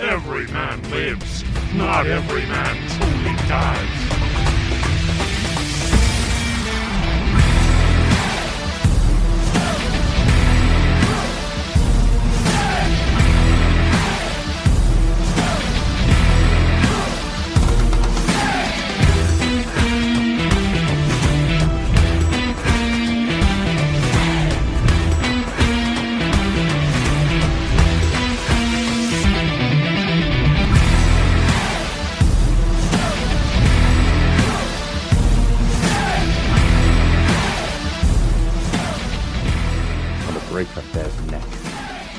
Every man lives, not every man truly dies. That bear's neck.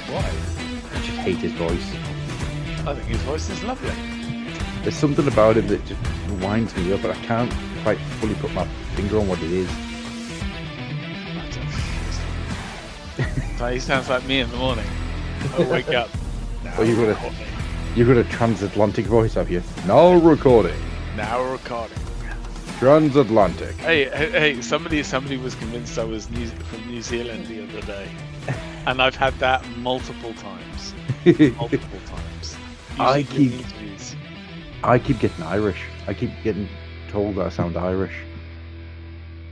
Why? I just hate his voice. I think his voice is lovely. There's something about him that just winds me up, but I can't quite fully put my finger on what it is. He sounds like me in the morning. I wake up. Well, you've got a transatlantic voice, have you? Now recording. Now recording. Transatlantic. Hey! Somebody was convinced I was from New Zealand the other day, and I've had that multiple times. I keep getting Irish. I keep getting told that I sound Irish.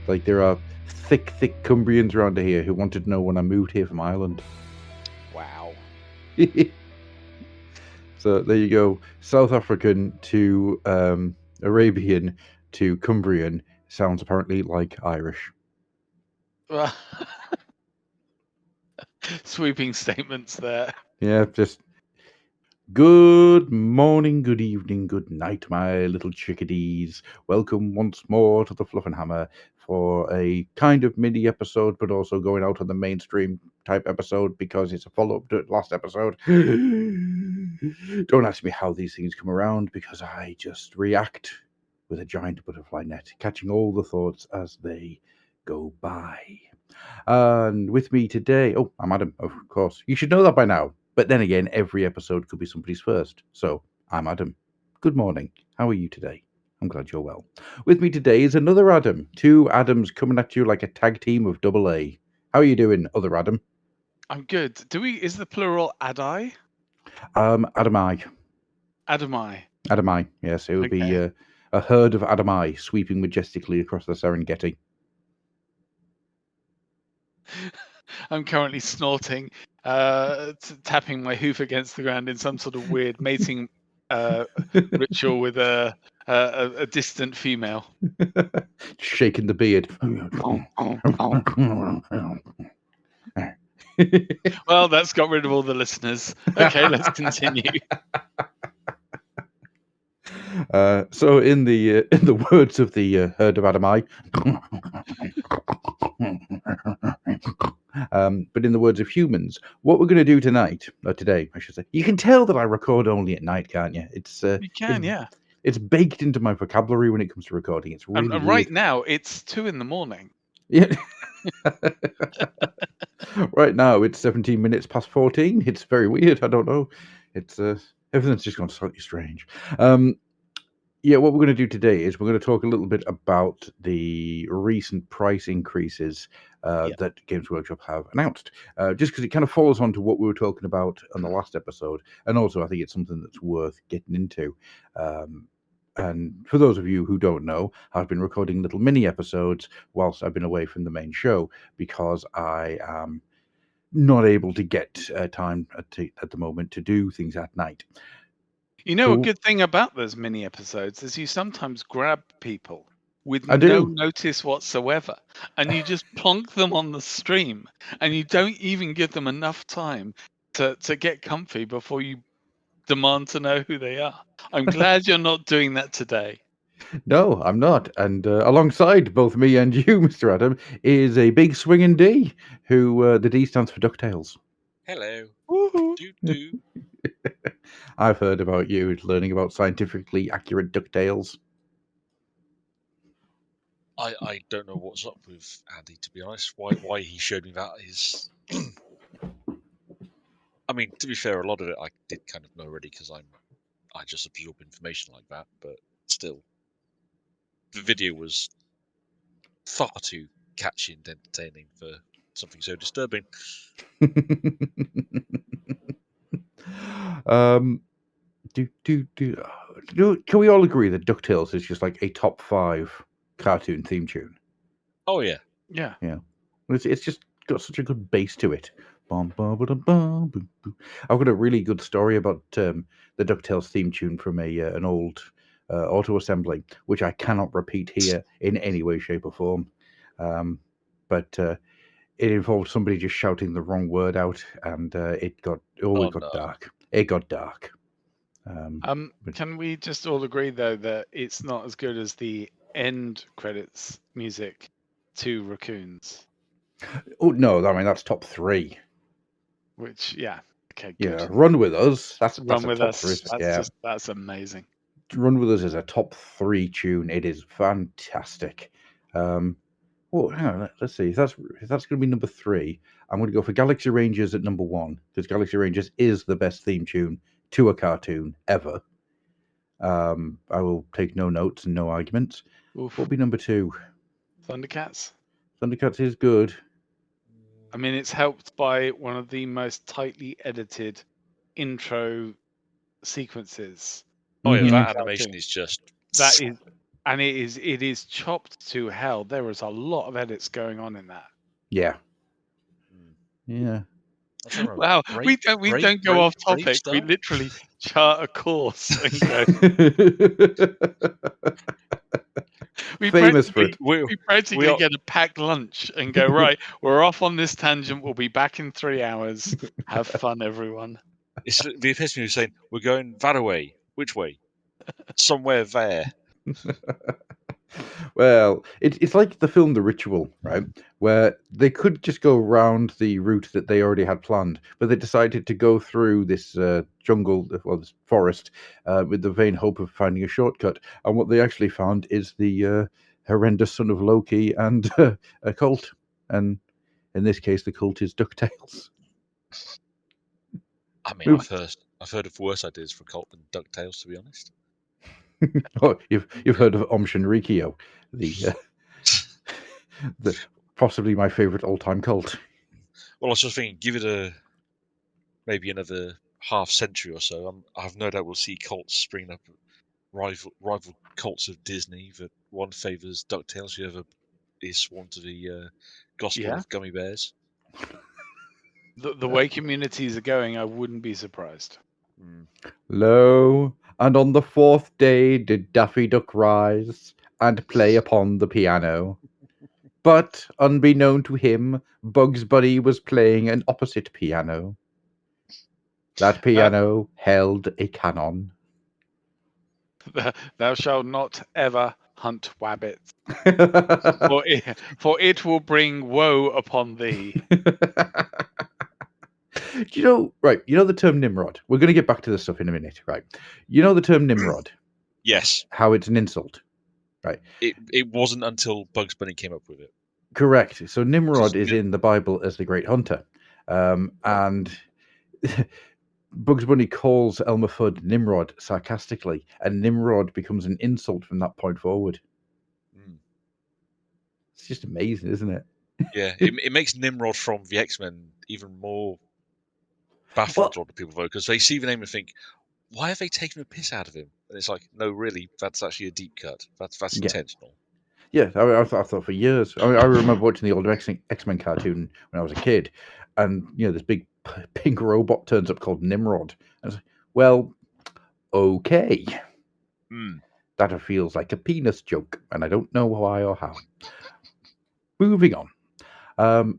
Like there are thick Cumbrians around here who wanted to know when I moved here from Ireland. Wow. So there you go. South African to Arabian to Cumbrian sounds apparently like Irish. Well, sweeping statements there. Yeah, just good morning, good evening, good night, my little chickadees. Welcome once more to the Fluffenhammer for a kind of mini episode, but also going out on the mainstream type episode because it's a follow-up to the last episode. Don't ask me how these things come around because I just react with a giant butterfly net, catching all the thoughts as they go by. And with me today, I'm Adam, of course. You should know that by now. But then again, every episode could be somebody's first. So, I'm Adam. Good morning. How are you today? I'm glad you're well. With me today is another Adam. Two Adams coming at you like a tag team of AA. How are you doing, other Adam? I'm good. Is the plural Adai? Adamai. Adamai. Adamai, yes. It would be a herd of Adamai sweeping majestically across the Serengeti. I'm currently snorting, tapping my hoof against the ground in some sort of weird mating ritual with a distant female. Shaking the beard. Well, that's got rid of all the listeners. Okay, let's continue. So, in the words of the herd of Adamai, but in the words of humans, what we're going to do today, I should say. You can tell that I record only at night, can't you? You can, yeah. It's baked into my vocabulary when it comes to recording. It's really and right now it's 2 a.m. Yeah. Right now it's 17 minutes past 14. It's very weird. I don't know. It's everything's just gone slightly strange. Yeah, what we're going to do today is we're going to talk a little bit about the recent price increases that Games Workshop have announced, just because it kind of follows on to what we were talking about on the last episode, and also I think it's something that's worth getting into. And for those of you who don't know, I've been recording little mini episodes whilst I've been away from the main show because I am not able to get time at the moment to do things at night. You know, a good thing about those mini episodes is you sometimes grab people with no notice whatsoever, and you just plonk them on the stream, and you don't even give them enough time to get comfy before you demand to know who they are. I'm glad you're not doing that today. No, I'm not. And alongside both me and you, Mr. Adam, is a big swinging D, who the D stands for DuckTales. Hello. Woohoo. I've heard about you learning about scientifically accurate DuckTales. I don't know what's up with Andy, to be honest. Why he showed me that is... I mean, to be fair, a lot of it I did kind of know already because I just absorb information like that, but still. The video was far too catchy and entertaining for something so disturbing. Can we all agree that DuckTales is just like a top 5 cartoon theme tune? Oh yeah. Yeah. Yeah, it's just got such a good bass to it. Bum, bum, ba-dum, bum, boom, boom. I've got a really good story about the DuckTales theme tune from an old auto assembly, which I cannot repeat here in any way, shape, or form. But it involved somebody just shouting the wrong word out, and it got dark. It got dark. Can we just all agree though that it's not as good as the end credits music to Raccoons? Oh no, I mean that's top 3. Which, yeah, okay, Yeah, good. Run With Us. That's Run a with top us. 3. Yeah, That's amazing. Run With Us is a top 3 tune. It is fantastic. Well, hang on, let's see. If that's going to be number 3, I'm going to go for Galaxy Rangers at number 1 because Galaxy Rangers is the best theme tune to a cartoon ever. I will take no notes and no arguments. Oof. What will be number 2? Thundercats. Thundercats is good. I mean, it's helped by one of the most tightly edited intro sequences. Oh yeah, Mhm. that animation is just. That is, and it is chopped to hell. There is a lot of edits going on in that. Yeah. Mm. Yeah. I'm trying to remember. Wow, we Brave- don't go Brave- off Brave topic. We Star? literally chart a course and go. We Famous for it. we practically get a packed lunch and go, right, we're off on this tangent. We'll be back in 3 hours. Have fun, everyone. It's the epitome of saying we're going that way. Which way? Somewhere there. Well, it's like the film The Ritual, right? Where they could just go around the route that they already had planned, but they decided to go through this jungle, well, this forest, with the vain hope of finding a shortcut. And what they actually found is the horrendous son of Loki and a cult. And in this case, the cult is DuckTales. I mean, I've heard of worse ideas for cult than DuckTales, to be honest. Oh, you've heard of Om Shinrikyo, the possibly my favorite all-time cult. Well, I was just thinking, give it maybe another half century or so. I have no doubt we'll see cults spring up, rival cults of Disney. That one favors DuckTales, the other is sworn to the gospel of gummy bears. The way communities are going, I wouldn't be surprised. Lo, and on the 4th day did Daffy Duck rise and play upon the piano. But, unbeknown to him, Bugs Bunny was playing an opposite piano. That piano held a cannon. Thou shalt not ever hunt wabbits, for it will bring woe upon thee. Do you know, right, you know the term Nimrod? We're going to get back to this stuff in a minute, right? You know the term Nimrod? Yes. How it's an insult, right? It wasn't until Bugs Bunny came up with it. Correct. So Nimrod is in the Bible as the great hunter. And Bugs Bunny calls Elmer Fudd Nimrod sarcastically, and Nimrod becomes an insult from that point forward. It's just amazing, isn't it? Yeah, it makes Nimrod from the X-Men even more baffled to a lot of people, though, because they see the name and think, why have they taken a piss out of him? And it's like, no, really, that's actually a deep cut. That's intentional. Yeah, I thought for years. I remember watching the old X-Men cartoon when I was a kid, and this big pink robot turns up called Nimrod. I was like, well, okay. That feels like a penis joke, and I don't know why or how. Moving on.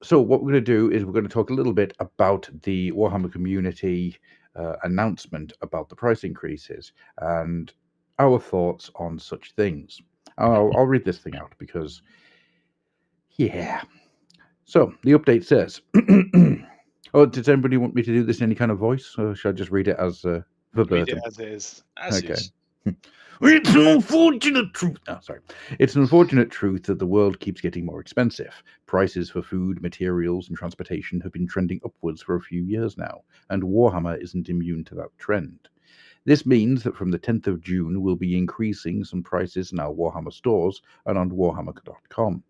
So what we're going to do is we're going to talk a little bit about the Warhammer community announcement about the price increases and our thoughts on such things. I'll read this thing out because, yeah. So the update says, oh, does anybody want me to do this in any kind of voice, or should I just read it as verbatim? Read it as is. As is. It's an unfortunate truth. It's an unfortunate truth that the world keeps getting more expensive. Prices for food, materials, and transportation have been trending upwards for a few years now, and Warhammer isn't immune to that trend. This means that from the 10th of June, we'll be increasing some prices in our Warhammer stores and on Warhammer.com.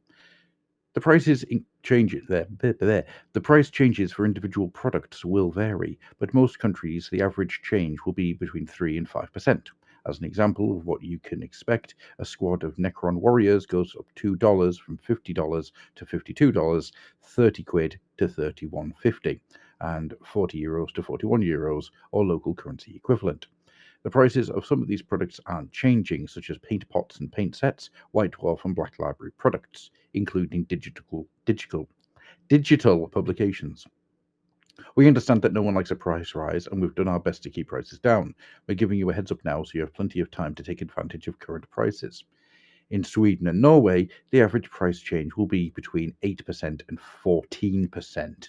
The prices The price changes for individual products will vary, but most countries the average change will be between 3 and 5%. As an example of what you can expect, a squad of Necron warriors goes up $2 from $50 to $52, 30 quid to 31.50, and €40 to €41, or local currency equivalent. The prices of some of these products aren't changing, such as paint pots and paint sets, White Dwarf and Black Library products, including digital publications. We understand that no one likes a price rise, and we've done our best to keep prices down. We're giving you a heads up now so you have plenty of time to take advantage of current prices. In Sweden and Norway, the average price change will be between 8% and 14%.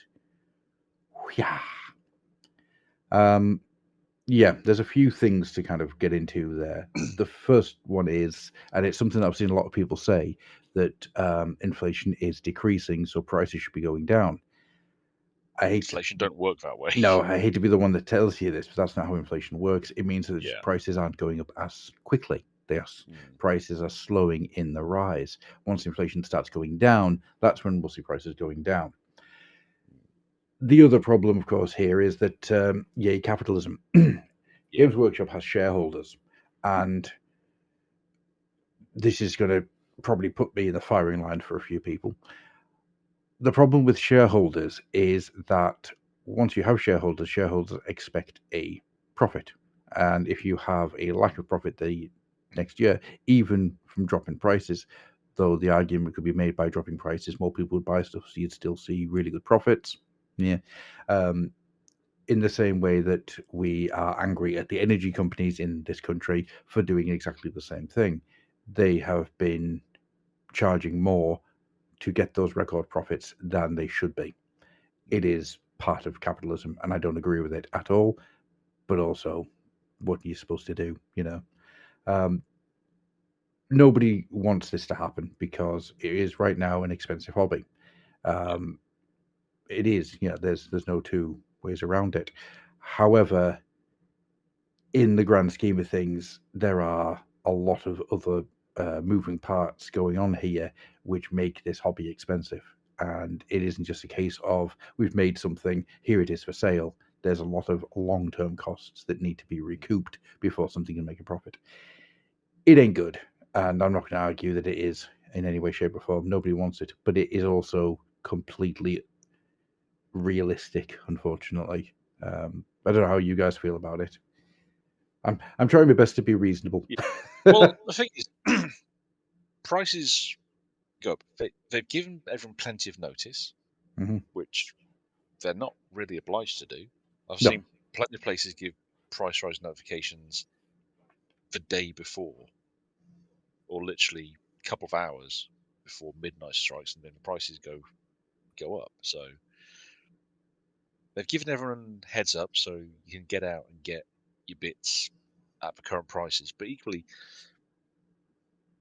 Yeah. Yeah, there's a few things to kind of get into there. The first one is, and it's something that I've seen a lot of people say, that inflation is decreasing, so prices should be going down. Inflation don't work that way. No, I hate to be the one that tells you this, but that's not how inflation works. It means that prices aren't going up as quickly. Prices are slowing in the rise. Once inflation starts going down, that's when we'll see prices going down. The other problem, of course, here is that, yay, capitalism. Games Workshop has shareholders, and this is going to probably put me in the firing line for a few people. The problem with shareholders is that once you have shareholders expect a profit. And if you have a lack of profit the next year, even from dropping prices, though the argument could be made by dropping prices, more people would buy stuff, so you'd still see really good profits. Yeah. In the same way that we are angry at the energy companies in this country for doing exactly the same thing. They have been charging more to get those record profits than they should be. It is part of capitalism, and I don't agree with it at all, but also what you're supposed to do, nobody wants this to happen because it is right now an expensive hobby. It is, there's no two ways around it. However, in the grand scheme of things, there are a lot of other moving parts going on here which make this hobby expensive. And it isn't just a case of we've made something, here it is for sale. There's a lot of long-term costs that need to be recouped before something can make a profit. It ain't good, and I'm not going to argue that it is in any way, shape, or form. Nobody wants it, but it is also completely realistic, unfortunately. I don't know how you guys feel about it. I'm trying my best to be reasonable. Yeah. Well, the thing is, prices go up. They've given everyone plenty of notice, which they're not really obliged to do. I've seen plenty of places give price rise notifications the day before, or literally a couple of hours before midnight strikes, and then the prices go up. So they've given everyone heads up so you can get out and get your bits at the current prices. But equally,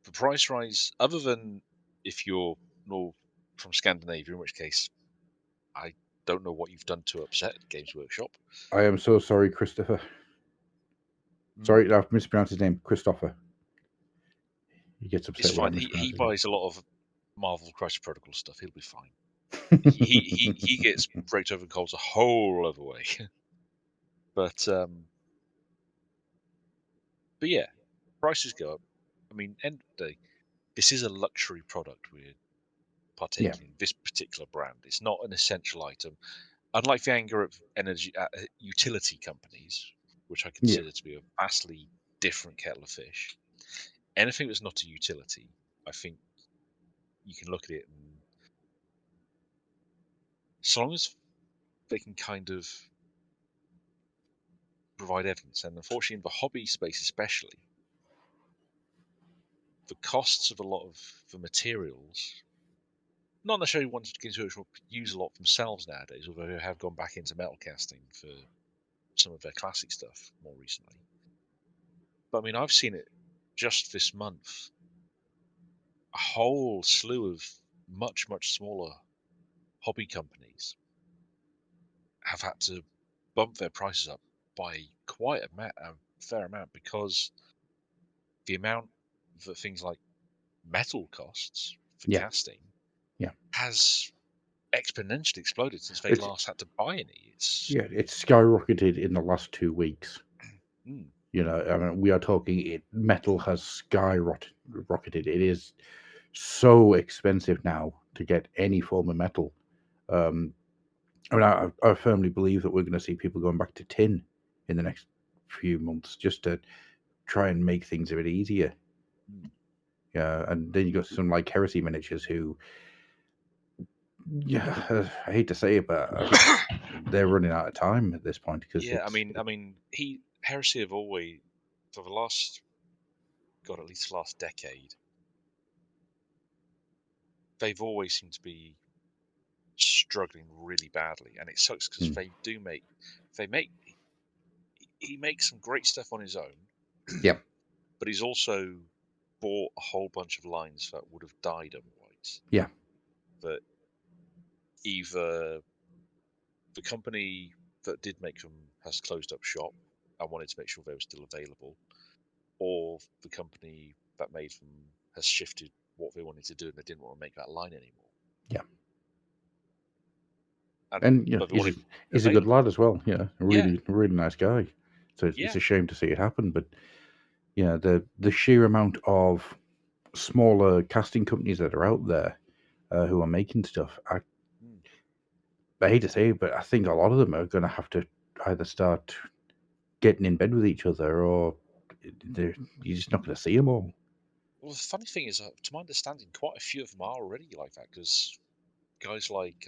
the price rise, other than if you're more from Scandinavia, in which case I don't know what you've done to upset Games Workshop. I am so sorry, Christopher. Sorry, I've mispronounced his name, Christopher. He gets upset. It's fine. He buys a lot of Marvel Crisis Protocol stuff. He'll be fine. he gets raked over coals a whole other way. But yeah, prices go up. I mean, end of the day, this is a luxury product we're partaking in. This particular brand, it's not an essential item. Unlike the anger of energy utility companies, which I consider to be a vastly different kettle of fish, anything that's not a utility, I think you can look at it and so long as they can kind of provide evidence, and unfortunately in the hobby space especially, the costs of a lot of the materials, not necessarily ones to use a lot themselves nowadays, although they have gone back into metal casting for some of their classic stuff more recently. But I mean, I've seen it just this month. A whole slew of much, much smaller hobby companies have had to bump their prices up by quite a fair amount because the amount that things like metal costs for casting has exponentially exploded since they It's last had to buy any. It's it's skyrocketed in the last 2 weeks. mm, You know, I mean, we are talking metal has skyrocketed. It is so expensive now to get any form of metal. Um, I mean, I firmly believe that we're going to see people going back to tin in the next few months just to try and make things a bit easier. mm. Yeah, and then you got some like Heresy Miniatures who, yeah, I hate to say it, but I think they're running out of time at this point because Yeah, I mean, Heresy have always, for the last, God, at least the last decade, they've always seemed to be struggling really badly, and it sucks because he makes some great stuff on his own. Yeah. But he's also bought a whole bunch of lines that would have died otherwise. Yeah. That either the company that did make them has closed up shop and wanted to make sure they were still available, or the company that made them has shifted what they wanted to do and they didn't want to make that line anymore. Yeah. And you know, but they wanted he's a good available. lad as well. Yeah, a Yeah. really nice guy. So it's Yeah. a shame to see it happen, but yeah, the sheer amount of smaller casting companies that are out there who are making stuff, I hate to say it, but I think a lot of them are going to have to either start getting in bed with each other, or you're just not going to see them all. Well, the funny thing is, to my understanding, quite a few of them are already like that because guys like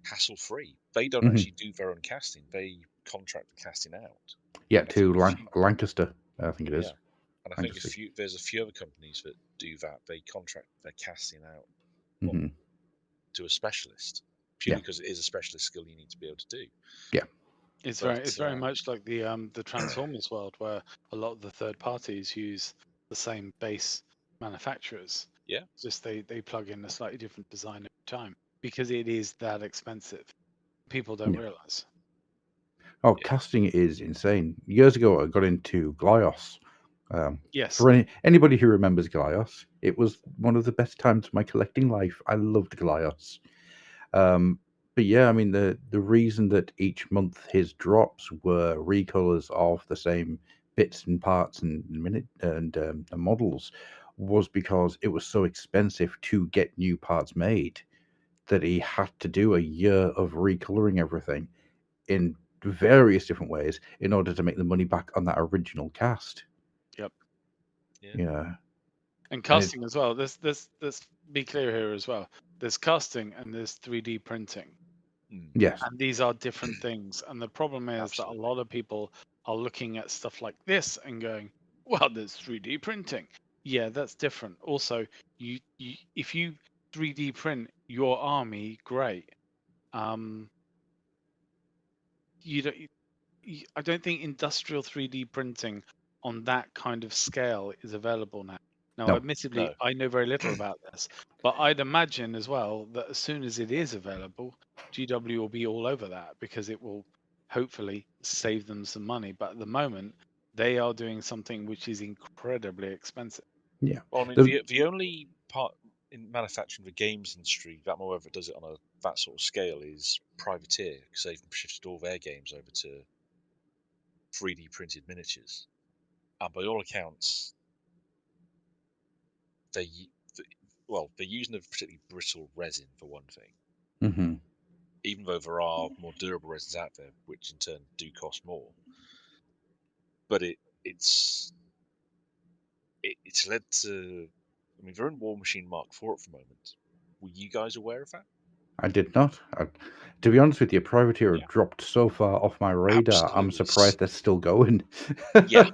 Hassle Free, they don't Mhm. actually do their own casting; they contract the casting out. Yeah, And I think to Lancaster, I think it is. yeah, and I think Lancaster. there's a few other companies that do that. They contract their casting out Hmm. to a specialist Yeah. purely because it is a specialist skill you need to be able to do. Yeah. It's But very much like the Transformers world, where a lot of the third parties use the same base manufacturers. yeah, Just they plug in a slightly different design every time because it is that expensive. People don't Yeah. realize. Oh, yeah, casting is insane. Years ago, I got into Glyos. Yes. For anybody who remembers Glyos, it was one of the best times of my collecting life. I loved Glyos. But yeah, I mean the reason that each month his drops were recolors of the same bits and parts and the models was because it was so expensive to get new parts made that he had to do a year of recoloring everything in various different ways in order to make the money back on that original cast. Yep. yeah. Yeah. And And it, casting as well. Let's be clear here as well. There's casting and there's 3D printing. yes. And these are different things. And the problem is that a Absolutely. lot of people are looking at stuff like this and going, well, there's 3D printing. Yeah, that's different. Also, you if you 3D print your army, great. You don't. I don't think industrial 3D printing on that kind of scale is available now. Now, No. admittedly, No. I know very little about this, but I'd imagine as well that as soon as it is available, GW will be all over that because it will hopefully save them some money. But at the moment, they are doing something which is incredibly expensive. Yeah. Well, I mean, The, the only part in manufacturing the games industry that ever does it on that sort of scale is Privateer because they've shifted all their games over to 3D printed miniatures, and by all accounts, they they're using a particularly brittle resin for one thing. mhm. Even though there are more durable resins out there, which in turn do cost more, but it's led to. I mean, they're in War Machine Mark IV at the moment. Were you guys aware of that? I did not. To be honest with you, Privateer Yeah, have dropped so far off my radar. I'm absolutely. surprised they're still going. Yeah,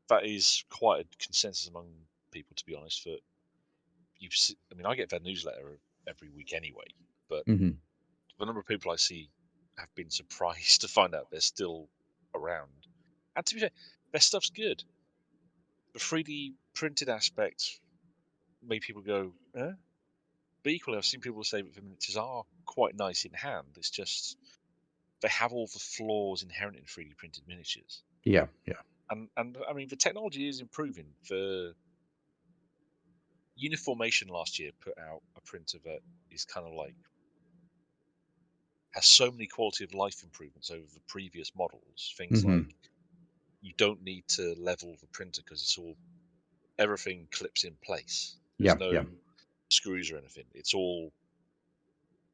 that is quite a consensus among people, to be honest. That I mean, I get their newsletter every week anyway, but Hmm. the number of people I see have been surprised to find out they're still around. And to be fair, their stuff's good. The 3D printed aspect made people go, eh? But equally, I've seen people say that the miniatures are quite nice in hand. It's just they have all the flaws inherent in 3D printed miniatures. Yeah, yeah. And I mean, the technology is improving. Uniformation last year put out a printer that is kind of like has so many quality of life improvements over the previous models. Things Mm-hmm. like you don't need to level the printer because everything clips in place. There's Yeah. no screws or anything. It's all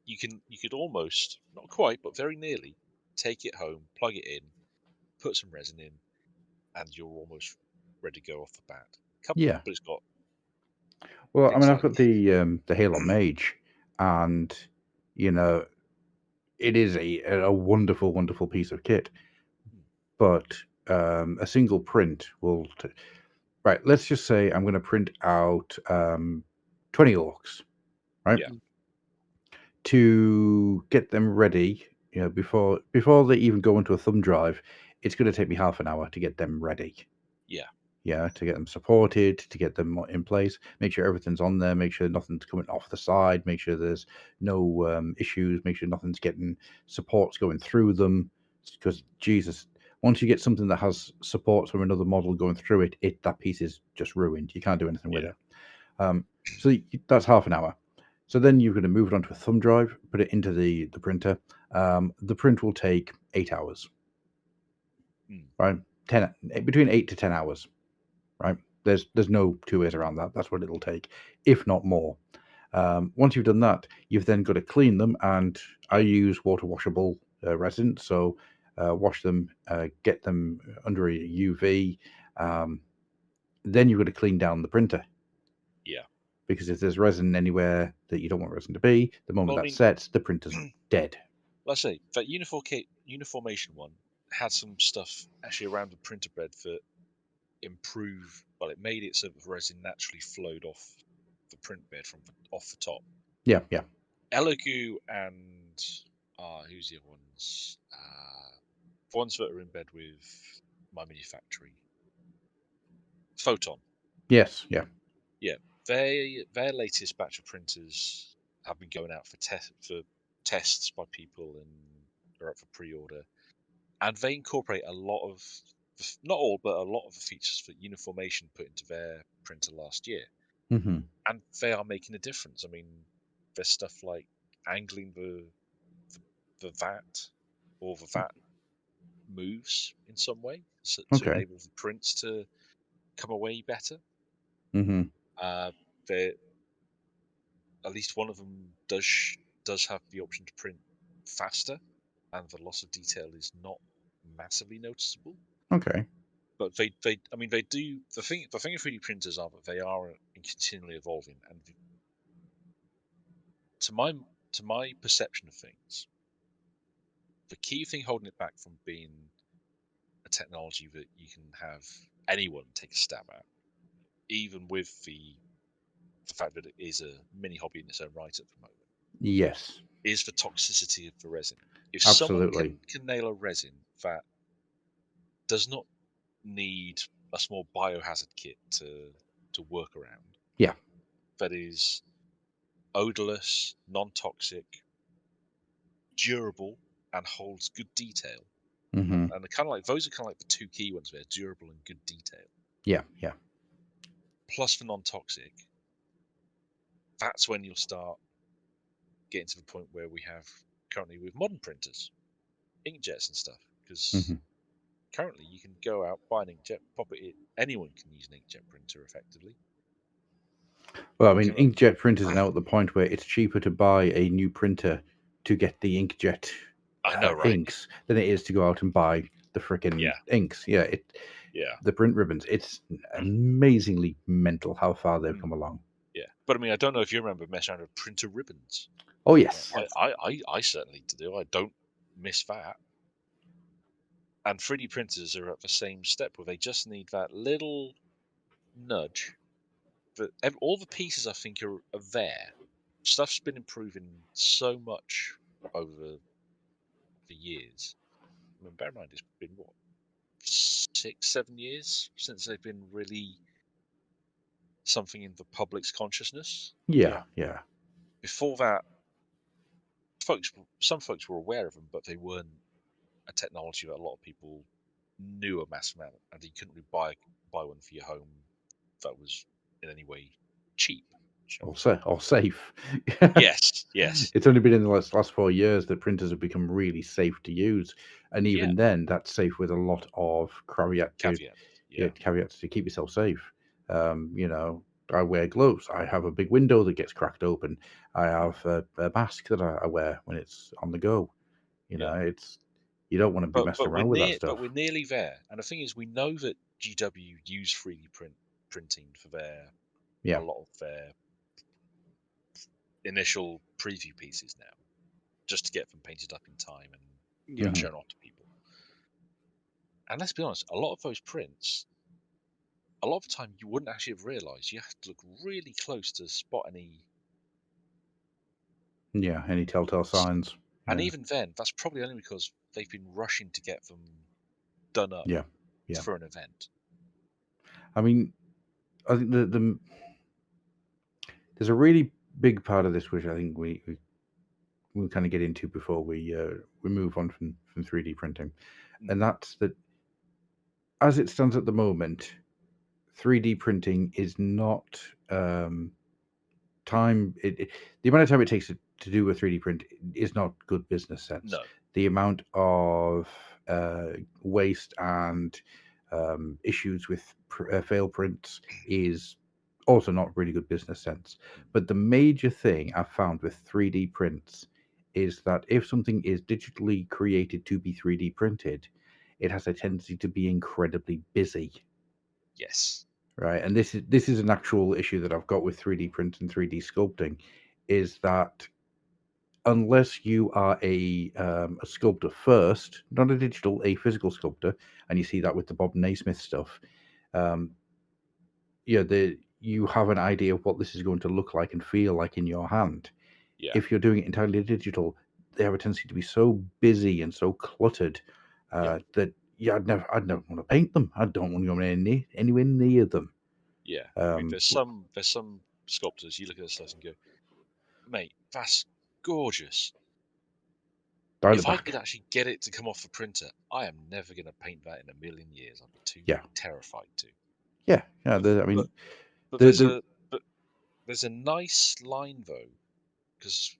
you could almost, not quite, but very nearly, take it home, plug it in, put some resin in, and you're almost ready to go off the bat. Yeah. But it's got Well, I things mean, I've like got the Halo Mage, and you know, it is a wonderful, wonderful piece of kit. But a single print will. Right. Let's just say I'm going to print out 20 orcs, right? Yeah. To get them ready, before they even go into a thumb drive, it's going to take me half an hour to get them ready. Yeah. Yeah, to get them supported, to get them in place, make sure everything's on there, make sure nothing's coming off the side, make sure there's no issues, make sure nothing's getting supports going through them. Because Jesus, once you get something that has supports from another model going through it, that piece is just ruined. You can't do anything with it. So that's half an hour. So then you're going to move it onto a thumb drive, put it into the printer. The print will take 8 hours, right? Between 8 to 10 hours, right? There's no two ways around that. That's what it'll take, if not more. Once you've done that, you've then got to clean them, and I use water washable resin. So wash them, get them under a UV. Then you've got to clean down the printer. Yeah. Because if there's resin anywhere that you don't want resin to be, the moment that sets, the printer's dead. Let's say that uniformation one had some stuff actually around the printer bed that improved. Well, it made it so that the resin naturally flowed off the print bed off the top. Yeah. Elegoo and who's the other ones? The ones that are in bed with my mini factory. Photon. Yes. Yeah. Yeah. Their latest batch of printers have been going out for tests by people and are up for pre-order. And they incorporate a lot of, not all, but a lot of the features that Uniformation put into their printer last year. Mm-hmm. And they are making a difference. I mean, there's stuff like angling the VAT, or the VAT moves in some way to enable the prints to come away better. Mm-hmm. At least one of them does have the option to print faster, and the loss of detail is not massively noticeable. Okay. But they do the thing of 3D printers are that they are continually evolving, and to my perception of things, the key thing holding it back from being a technology that you can have anyone take a stab at, even with the fact that it is a mini hobby in its own right at the moment, Yes. is the toxicity of the resin. If Absolutely. someone can nail a resin that does not need a small biohazard kit to work around, Yeah. that is odorless, non-toxic, durable, and holds good detail. Mm-hmm. And those are kind of like the two key ones there: durable and good detail. Yeah. Plus the non-toxic. That's when you'll start getting to the point where we have currently with modern printers, inkjets and stuff. Because currently you can go out, buy an inkjet, pop it in. Anyone can use an inkjet printer effectively. Well, I mean, inkjet printers are now at the point where it's cheaper to buy a new printer to get the inkjet inks than it is to go out and buy the frickin' inks. Yeah. The print ribbons. It's amazingly mental how far they've come along. Yeah, but I mean, I don't know if you remember messing around with printer ribbons. Oh yes. I certainly do. I don't miss that. And 3D printers are at the same step where they just need that little nudge. But all the pieces, I think, are there. Stuff's been improving so much over the years. I mean, bear in mind, it's been, 6-7 years since they've been really something in the public's consciousness. Yeah. Before that, some folks were aware of them, but they weren't a technology that a lot of people knew a massive amount, and you couldn't really buy one for your home that was in any way cheap. or safe. Yes, yes. It's only been in the last 4 years that printers have become really safe to use, and even then, that's safe with a lot of caveats to keep yourself safe. You know, I wear gloves. I have a big window that gets cracked open. I have a mask that I wear when it's on the go. You know, you don't want to be messing around with that stuff. But we're nearly there. And the thing is, we know that GW use 3D printing for a lot of their initial preview pieces now, just to get them painted up in time and shown off to people. And let's be honest, a lot of those prints, a lot of the time you wouldn't actually have realised. You have to look really close to spot any telltale signs. And even then, that's probably only because they've been rushing to get them done up for an event. I mean, I think there's a really big part of this which I think we'll kind of get into before we move on from 3D printing, and that's that. As it stands at the moment, 3D printing is not time. The amount of time it takes to do a 3D print is not good business sense. No. The amount of waste and issues with fail prints is also not really good business sense. But the major thing I've found with 3D prints is that if something is digitally created to be 3D printed, it has a tendency to be incredibly busy. Yes. Right, and this is an actual issue that I've got with 3D print and 3D sculpting, is that unless you are a sculptor first, not a physical sculptor, and you see that with the Bob Naismith stuff, you have an idea of what this is going to look like and feel like in your hand. Yeah. If you're doing it entirely digital, they have a tendency to be so busy and so cluttered that I'd never want to paint them. I don't want to go anywhere near them. Yeah, I mean, there's some sculptors you look at this stuff and go, mate, that's gorgeous. If I could actually get it to come off the printer, I am never going to paint that in a million years. I'd be too terrified to. Yeah. But there's a nice line though, because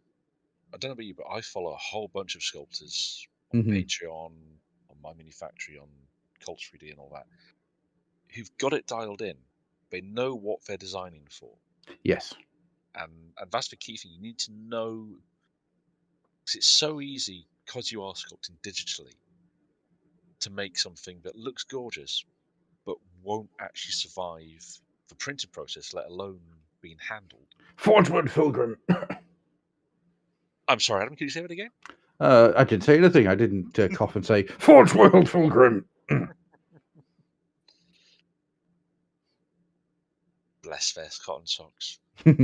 I don't know about you, but I follow a whole bunch of sculptors on Patreon, on My Mini Factory, on Cult 3D, and all that, who've got it dialed in. They know what they're designing for. Yes. And that's the key thing. You need to know, because it's so easy, because you are sculpting digitally, to make something that looks gorgeous, but won't actually survive the printing process, let alone being handled. Forge World Fulgrim. I'm sorry, Adam, can you say that again? I didn't say anything. I didn't cough and say, Forge World Fulgrim. Bless their cotton socks. But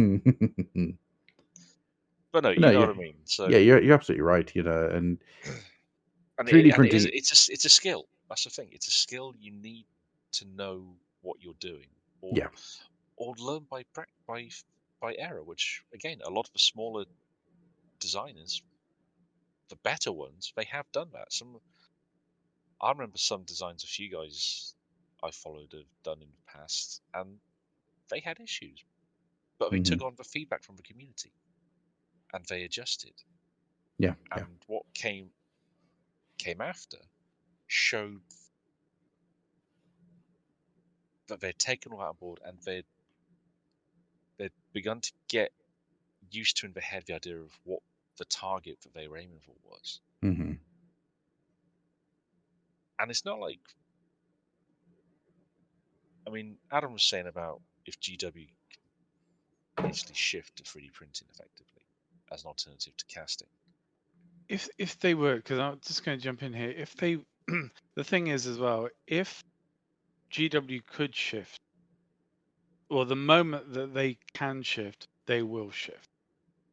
no, you know what I mean. So yeah, you're absolutely right. And 3D printing, it's a skill. That's the thing. It's a skill you need to know what you're doing, or learn by error. Which again, a lot of the smaller designers, the better ones, they have done that. I remember some designs a few guys I followed have done in the past, and they had issues, but they took on the feedback from the community, and they adjusted. And what came after showed that they'd taken all that on board, and they'd begun to get used to in their head the idea of what the target that they were aiming for was. And it's not like, I mean, Adam was saying about if GW can easily shift to 3D printing effectively as an alternative to casting. If they were, because I'm just going to jump in here, if they, the thing is as well, if GW could shift, or the moment that they can shift, they will shift.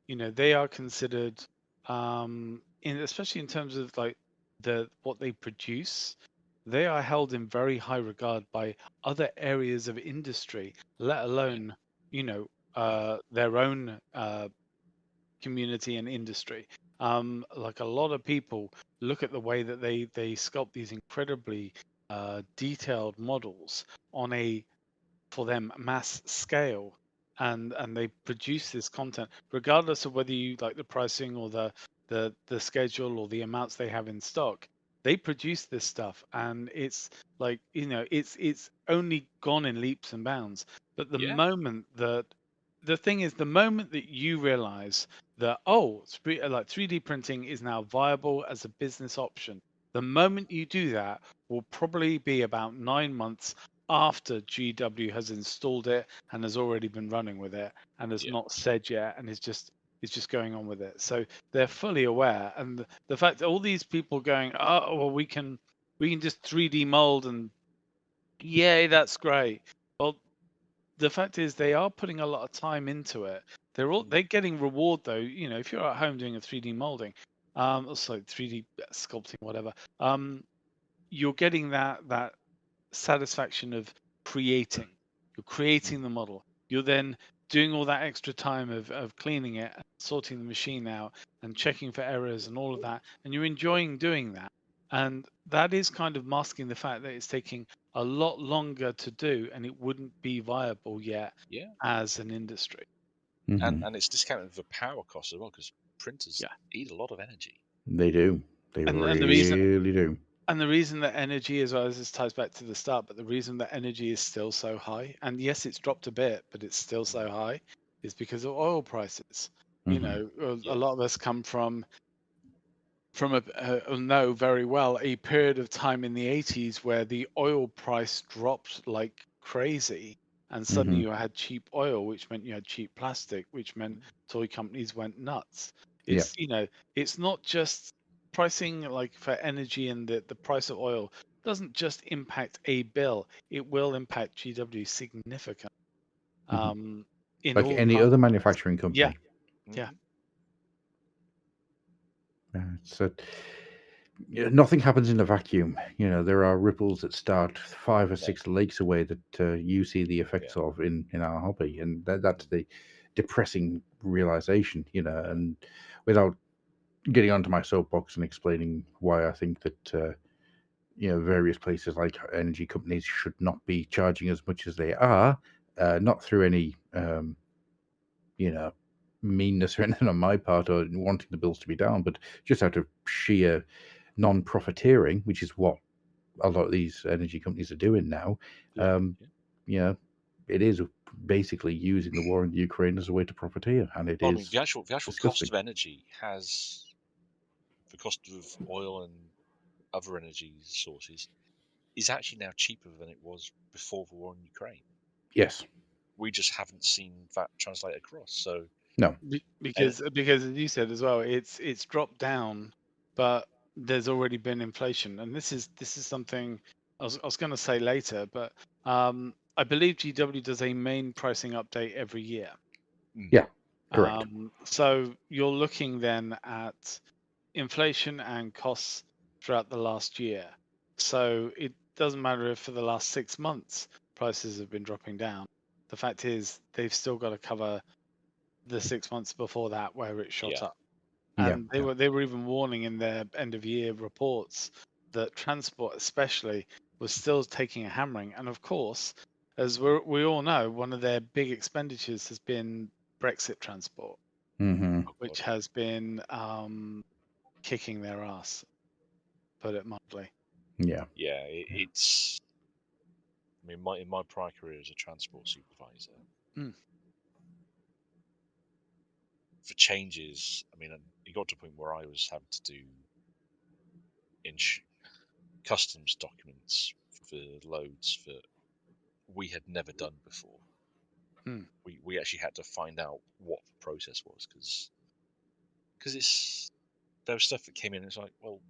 They are considered, especially in terms of like what they produce, they are held in very high regard by other areas of industry, let alone their own community and industry. Like a lot of people look at the way that they sculpt these incredibly detailed models on a, for them, mass scale, and they produce this content regardless of whether you like the pricing or the schedule or the amounts they have in stock. They produce this stuff, and it's like, it's only gone in leaps and bounds. But the Yeah. moment that the thing is, the moment that you realize that, oh, like 3D printing is now viable as a business option, the moment you do that will probably be about 9 months after GW has installed it and has already been running with it and has Yeah. not said yet, and is just going on with it. So they're fully aware, and the fact that all these people going, oh well, we can just 3D mold, and yay, that's great. Well, the fact is they are putting a lot of time into it. They're getting reward though. If you're at home doing a 3D molding, also 3D sculpting, whatever, you're getting that satisfaction of creating. You're creating the model. You're then doing all that extra time of cleaning it, and sorting the machine out, and checking for errors and all of that, and you're enjoying doing that. And that is kind of masking the fact that it's taking a lot longer to do, and it wouldn't be viable yet Yeah. as an industry. And it's discounted the power cost as well, because printers Yeah. eat a lot of energy. They do. They And really the reason do. And the reason that energy, as well as this ties back to the start, but the reason that energy is still so high, and yes, it's dropped a bit, but it's still so high, is because of oil prices. A Yeah. lot of us come from know very well a period of time in the 80s where the oil price dropped like crazy, and suddenly you had cheap oil, which meant you had cheap plastic, which meant toy companies went nuts. Yeah. It's not just pricing, like for energy, and the price of oil doesn't just impact a bill, it will impact GW significantly, in Like all any other departments. manufacturing Yeah, company. yeah. So nothing happens in a vacuum. There are ripples that start 5 or 6 lakes away that you see the effects of in our hobby, and that's the depressing realization. And without getting onto my soapbox and explaining why I think that various places like energy companies should not be charging as much as they are, not through any meanness or anything on my part or wanting the bills to be down, but just out of sheer non-profiteering, which is what a lot of these energy companies are doing now. Yeah. It is basically using the war in the Ukraine as a way to profiteer, and it Well, I mean, is the actual cost disgusting. of energy the cost of oil and other energy sources is actually now cheaper than it was before the war in Ukraine. Yes. We just haven't seen that translate across. So No. Because as you said as well, it's dropped down, but there's already been inflation, and this is something I was going to say later, but I believe GW does a main pricing update every year. Yeah. Correct. So you're looking then at inflation and costs throughout the last year. So it doesn't matter if for the last 6 months prices have been dropping down. The fact is they've still got to cover the 6 months before that where it shot up. Yeah. And they were even warning in their end of year reports that transport especially was still taking a hammering. And of course, as we all know, one of their big expenditures has been Brexit transport, which has been kicking their ass, put it mildly. Yeah. Yeah, it's. I mean, in my prior career as a transport supervisor, for changes, I mean, it got to a point where I was having to do customs documents for loads that we had never done before. We actually had to find out what the process was, because there was stuff that came in. It's like, well,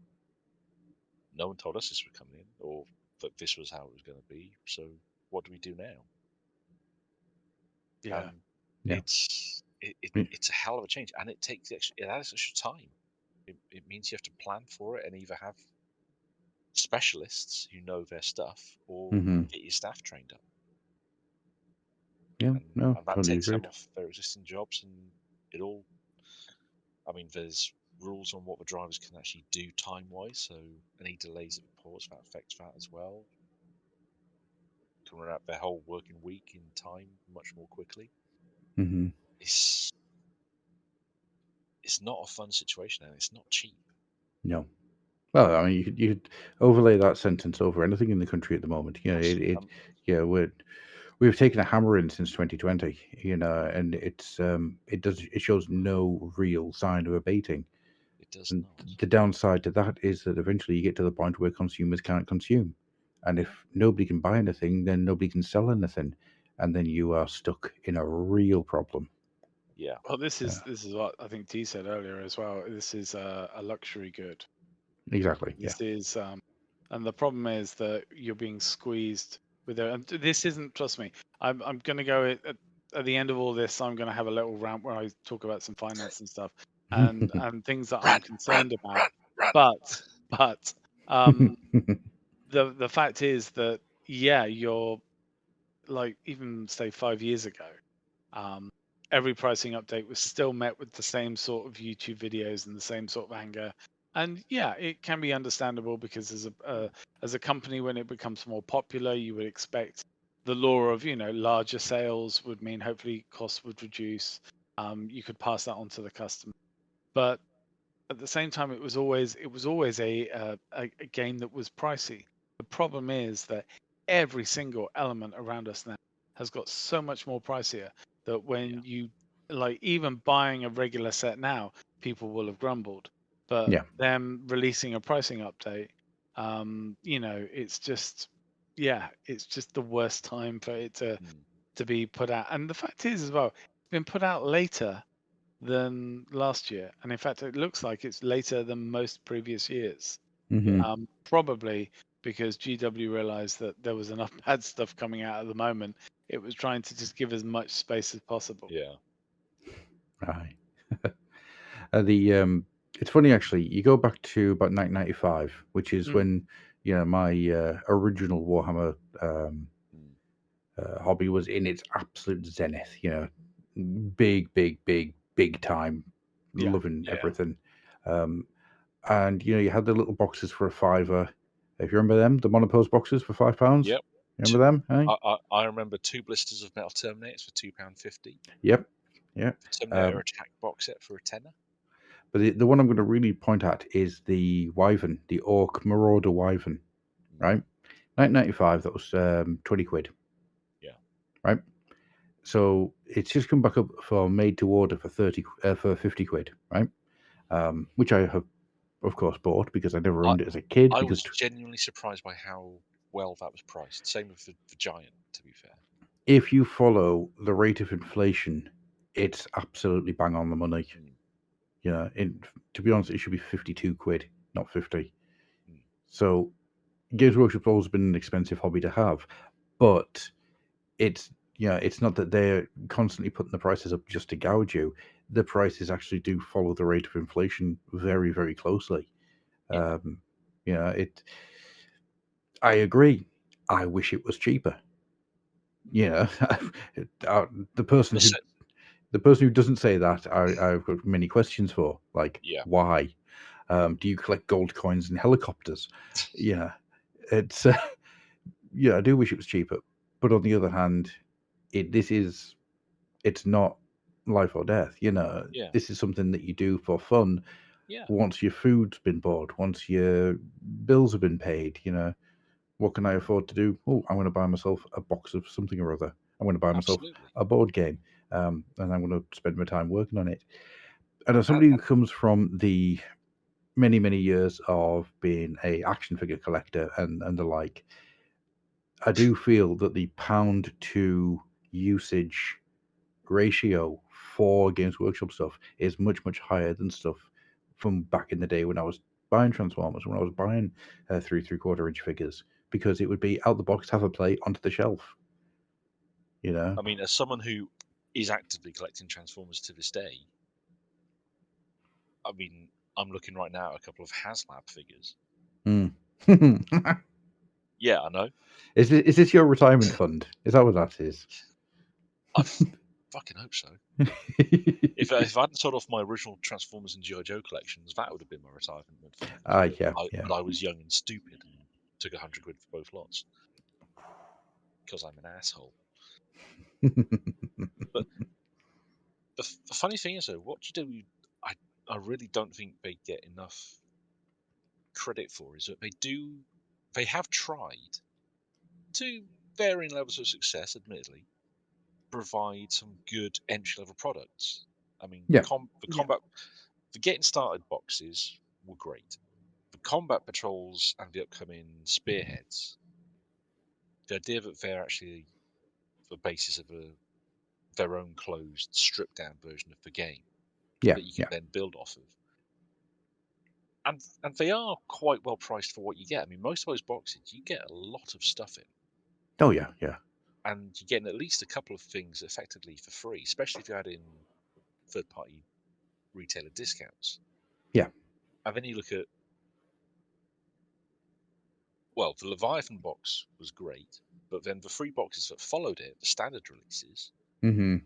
no one told us this was coming in, or that this was how it was going to be. So what do we do now? Yeah. It's a hell of a change, and it adds extra time. It means you have to plan for it and either have specialists who know their stuff or get your staff trained up. Yeah. And that Totally takes agreed. them off their existing jobs, and it all. I mean, there's rules on what the drivers can actually do time-wise, so any delays at reports, that affects that as well. Can run out their whole working week in time much more quickly. Hmm. It's not a fun situation, and it's not cheap. No. Well, I mean, you could overlay that sentence over anything in the country at the moment. You know, yeah, we've taken a hammer in since 2020. You know, and it shows no real sign of abating. It does And not. the downside to that is that eventually you get to the point where consumers can't consume, and if nobody can buy anything, then nobody can sell anything, and then you are stuck in a real problem. Yeah. Well, this is what I think T said earlier as well. This is a luxury good. Exactly. Yeah. This is, and the problem is that you're being squeezed with it. And this isn't. Trust me, I'm going to go at the end of all this. I'm going to have a little rant where I talk about some finance and stuff, and things that I'm concerned about. But the fact is that yeah, you're like even say 5 years ago. Every pricing update was still met with the same sort of YouTube videos and the same sort of anger. And yeah, it can be understandable because as a company, when it becomes more popular, you would expect the law of larger sales would mean hopefully costs would reduce. You could pass that on to the customer, but at the same time, it was always a game that was pricey. The problem is that every single element around us now has got so much more pricier that when you like even buying a regular set now, people will have grumbled. But Yeah. them releasing a pricing update, it's just it's just the worst time for it to be put out. And the fact is as well, it's been put out later than last year, and in fact, it looks like it's later than most previous years. Hmm. Probably because GW realized that there was enough bad stuff coming out at the moment. It was trying to just give as much space as possible. Yeah. Right. It's funny actually. You go back to about 1995, which is when my original Warhammer hobby was in its absolute zenith. Big time, Yeah. loving everything. And you had the little boxes for a fiver. If you remember them, the monopose boxes for £5. Yep. Remember them? Eh? I remember 2 blisters of Metal Terminators for £2.50. Yep. Yeah. Terminator Attack box set for a tenner. But the one I'm going to really point at is the Wyvern, the Orc Marauder Wyvern, right? 1995, that was 20 quid. Yeah. Right? So it's just come back up for made to order for 50 quid, right? Which I have, of course, bought because I never owned it as a kid. I because was genuinely surprised by how well that was priced. Same with the Giant, to be fair. if you follow the rate of inflation, it's absolutely bang on the money. To be honest, it should be 52 quid, not 50. So Games Workshop's always been an expensive hobby to have, but it's not that they're constantly putting the prices up just to gouge you. The prices actually do follow the rate of inflation very, very closely. Yeah. I agree. I wish it was cheaper. The person who doesn't say that, I've got many questions for. Like, why? Do you collect gold coins and helicopters? It's I do wish it was cheaper, but on the other hand, it's not life or death. This is something that you do for fun. Yeah. Once your food's been bought, once your bills have been paid, what can I afford to do? Oh, I'm going to buy myself a box of something or other. I'm going to buy myself a board game, and I'm going to spend my time working on it. And as somebody who comes from the many, many years of being a action figure collector and the like, I do feel that the pound to usage ratio for Games Workshop stuff is much, much higher than stuff from back in the day when I was buying Transformers, when I was buying 3 3/4 inch figures, because it would be out the box, have a play, onto the shelf. I mean, as someone who is actively collecting Transformers to this day, I mean, I'm looking right now at a couple of HasLab figures. Yeah, I know. Is this your retirement fund? Is that what that is? I fucking hope so. If I hadn't sold off my original Transformers and G.I. Joe collections, that would have been my retirement fund. But I was young and stupid and took 100 quid for both lots because I'm an asshole. But The funny thing is, though, what I really don't think they get enough credit for is that they have tried to varying levels of success, admittedly, provide some good entry-level products. I mean, Yeah. the getting started boxes were great. The combat patrols and the upcoming spearheads, the idea that they're actually the basis of their own closed, stripped-down version of the game Yeah. that you can then build off of. And they are quite well priced for what you get. I mean, most of those boxes, you get a lot of stuff in. Oh yeah, yeah. And you're getting at least a couple of things effectively for free, especially if you add in third-party retailer discounts. Yeah. And then you look at, well, the Leviathan box was great, but then the 3 boxes that followed it, the standard releases, Mm-hmm.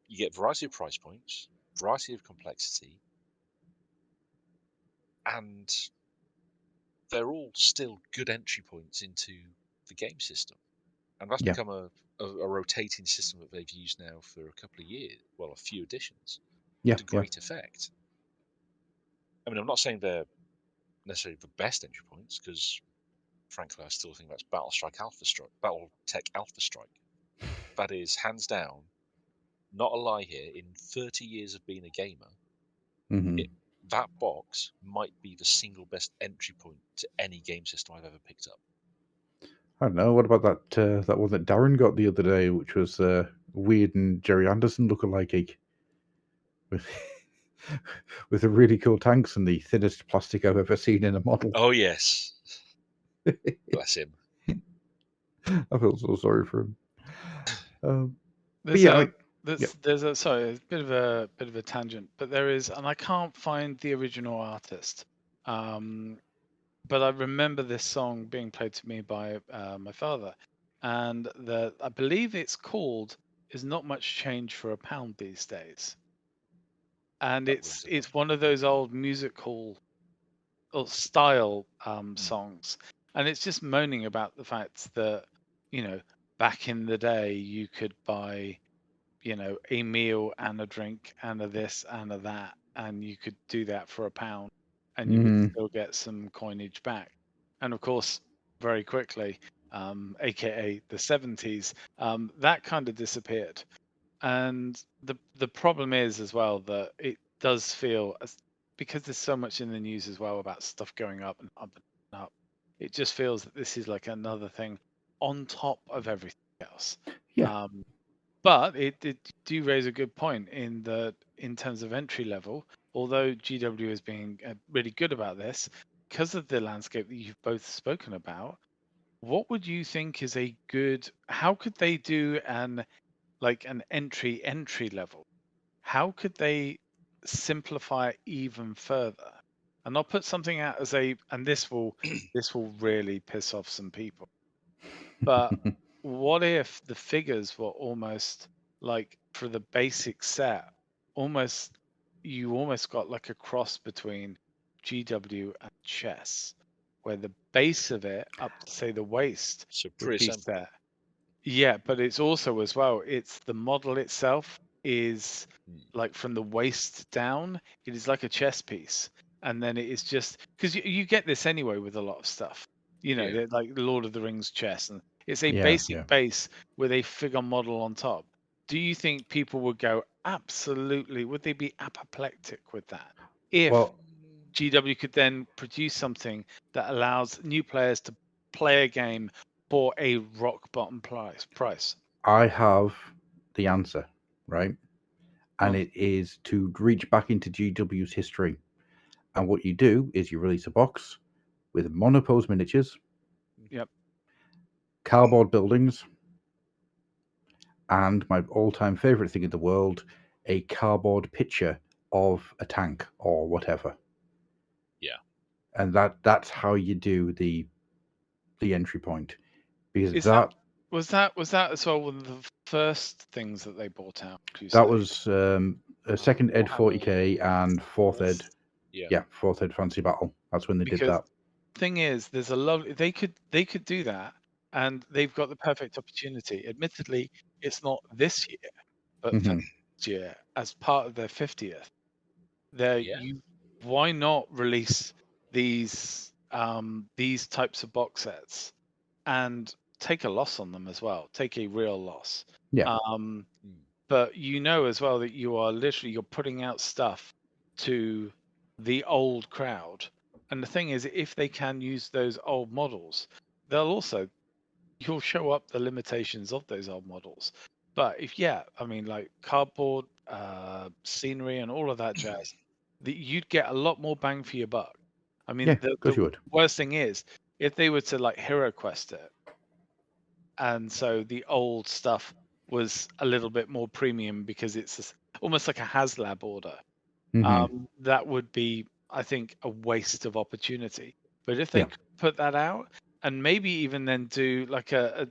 you get variety of price points, variety of complexity, and they're all still good entry points into the game system. And that's Yeah. become a rotating system that they've used now for a couple of years, well, a few editions, Yeah. to Yeah. great effect. I mean, I'm not saying they're necessarily the best entry points, because frankly, I still think that's BattleTech Alpha Strike. That is, hands down, not a lie here, in 30 years of being a gamer, Mm-hmm. that box might be the single best entry point to any game system I've ever picked up. I don't know. What about that one that Darren got the other day, which was Weird and Jerry Anderson lookalike with with the really cool tanks and the thinnest plastic I've ever seen in a model. Oh, yes. Bless him. I feel so sorry for him. But There's yeah, there's a sorry, a bit of a tangent, but there is, and I can't find the original artist. But I remember this song being played to me by my father, and I believe it's called "Is Not Much Change for a Pound These Days," and That rings a bell. it's one of those old musical or style songs, and it's just moaning about the fact that, you know, back in the day you could buy, you know, a meal and a drink and a this and a that, and you could do that for £1 and you would still get some coinage back. And of course, very quickly, aka the 70s, that kind of disappeared. And the problem is as well that it does feel because there's so much in the news as well about stuff going up and up and up, it just feels that this is like another thing on top of everything else. yeah, But it do raise a good point in terms of entry level, although GW is being really good about this, because of the landscape that you've both spoken about. What would you think is a good? How could they do an entry level? How could they simplify it even further? And I'll put something out as and this will really piss off some people. But what if the figures were almost like for the basic set, almost you almost got like a cross between GW and chess, where the base of it up to say the waist So would be pre-assembled. set. Yeah, but it's also as well, it's the model itself is like from the waist down, it is like a chess piece. And then it is just because you get this anyway with a lot of stuff, you know, Yeah. like the Lord of the Rings chess, and it's a yeah, basic base with a figure model on top. Do you think people would go absolutely, would they be apoplectic with that? If Well, GW could then produce something that allows new players to play a game for a rock bottom price. I have the answer, right? And On. it is to reach back into GW's history. And what you do is you release a box with monopose miniatures, Yep. cardboard buildings, and my all-time favorite thing in the world, a cardboard picture of a tank or whatever. Yeah. And that's how you do the entry point. Because Is that was that as well one of the first things that they brought out? Do you that say? was a second Ed 40k and fourth Ed. Yeah. Fourth Ed Fantasy Battle. That's when they did that. Thing is, there's a lot. They could do that, and they've got the perfect opportunity. Admittedly, it's not this year, but for hmm next year as part of their 50th. Yeah. Why not release these types of box sets and take a loss on them as well, take a real loss. Yeah. Um, Mm. but as well that you're putting out stuff to the old crowd. And the thing is, if they can use those old models, you'll show up the limitations of those old models. But I mean, like cardboard, scenery, and all of that jazz, you'd get a lot more bang for your buck. I Yeah, mean, of course you would. worst thing is if they were to like hero quest it, and so the old stuff was a little bit more premium because it's almost like a HasLab order. hmm That would be, I think, a waste of opportunity. But if they Yeah. could put that out and maybe even then do like a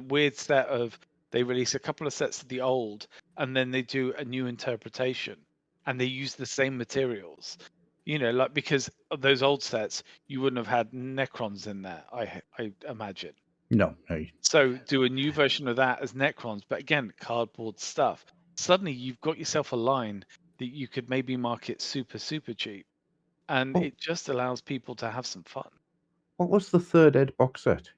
weird set of they release a couple of sets of the old and then they do a new interpretation and they use the same materials, like because of those old sets, you wouldn't have had Necrons in there, I imagine. No. No. So do a new version of that as Necrons, but again, cardboard stuff. Suddenly you've got yourself a line that you could maybe market super, super cheap. And What, it just allows people to have some fun. what was the third Ed box set?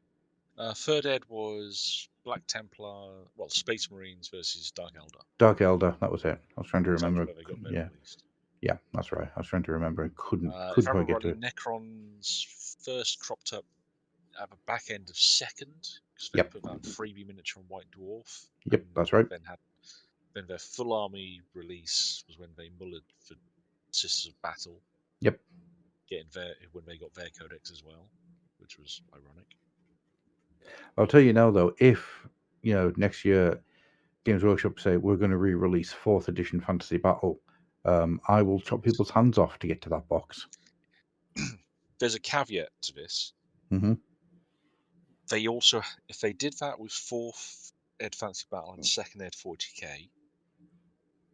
Third Ed was Black Templar, Space Marines versus Dark Elder. Dark Elder. That was it. I was trying to remember. Where they got Yeah. released. Yeah, that's right. I was trying to remember. I couldn't If I quite remember get to rightly, it. Necrons first cropped up at the back end of second because they Yep. put that freebie miniature on White Dwarf. Yep, and that's right. Then their full army release was when they mullered for Sisters of Battle. Yep. When they got their codex as well, which was ironic. I'll tell you now, though, if next year Games Workshop say we're going to re-release 4th edition Fantasy Battle, I will chop people's hands off to get to that box. There's a caveat to this. Mm-hmm. They also, if they did that with 4th Ed Fantasy Battle and 2nd Ed 40k,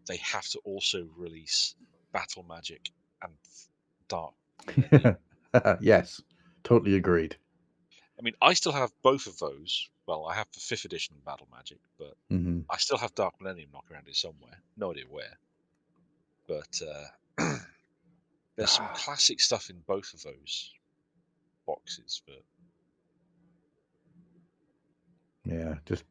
they have to also release Battle Magic and Dark Millennium. Yes, totally agreed. I mean, I still have both of those. Well, I have the 5th edition Battle Magic, but Mm-hmm. I still have Dark Millennium knocking around here somewhere. No idea where. But there's some classic stuff in both of those boxes. But Yeah, just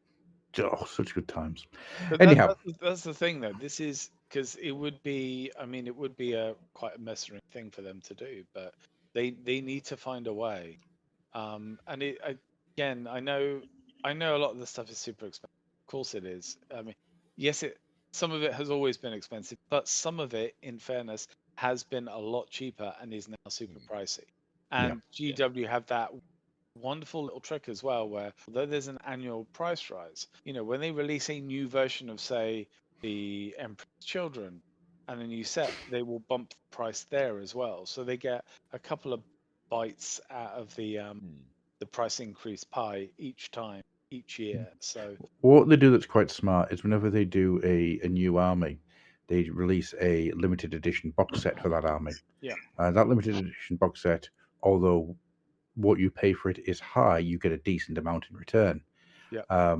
such good times. But Anyhow, that's the thing, though. This is because it would be, I mean, it would be a quite a messering thing for them to do, but they need to find a way. And again, I know a lot of the stuff is super expensive. Of course it is. I mean, yes, some of it has always been expensive, but some of it, in fairness, has been a lot cheaper and is now super pricey. Yeah. And GW have that wonderful little trick as well, where although there's an annual price rise, when they release a new version of, say, the Emperor's Children and a new set, they will bump the price there as well. So they get a couple of bites out of the price increase pie each year. So what they do that's quite smart is whenever they do a new army, they release a limited edition box set for that army. yeah, That limited edition box set, although what you pay for it is high, you get a decent amount in return. yeah,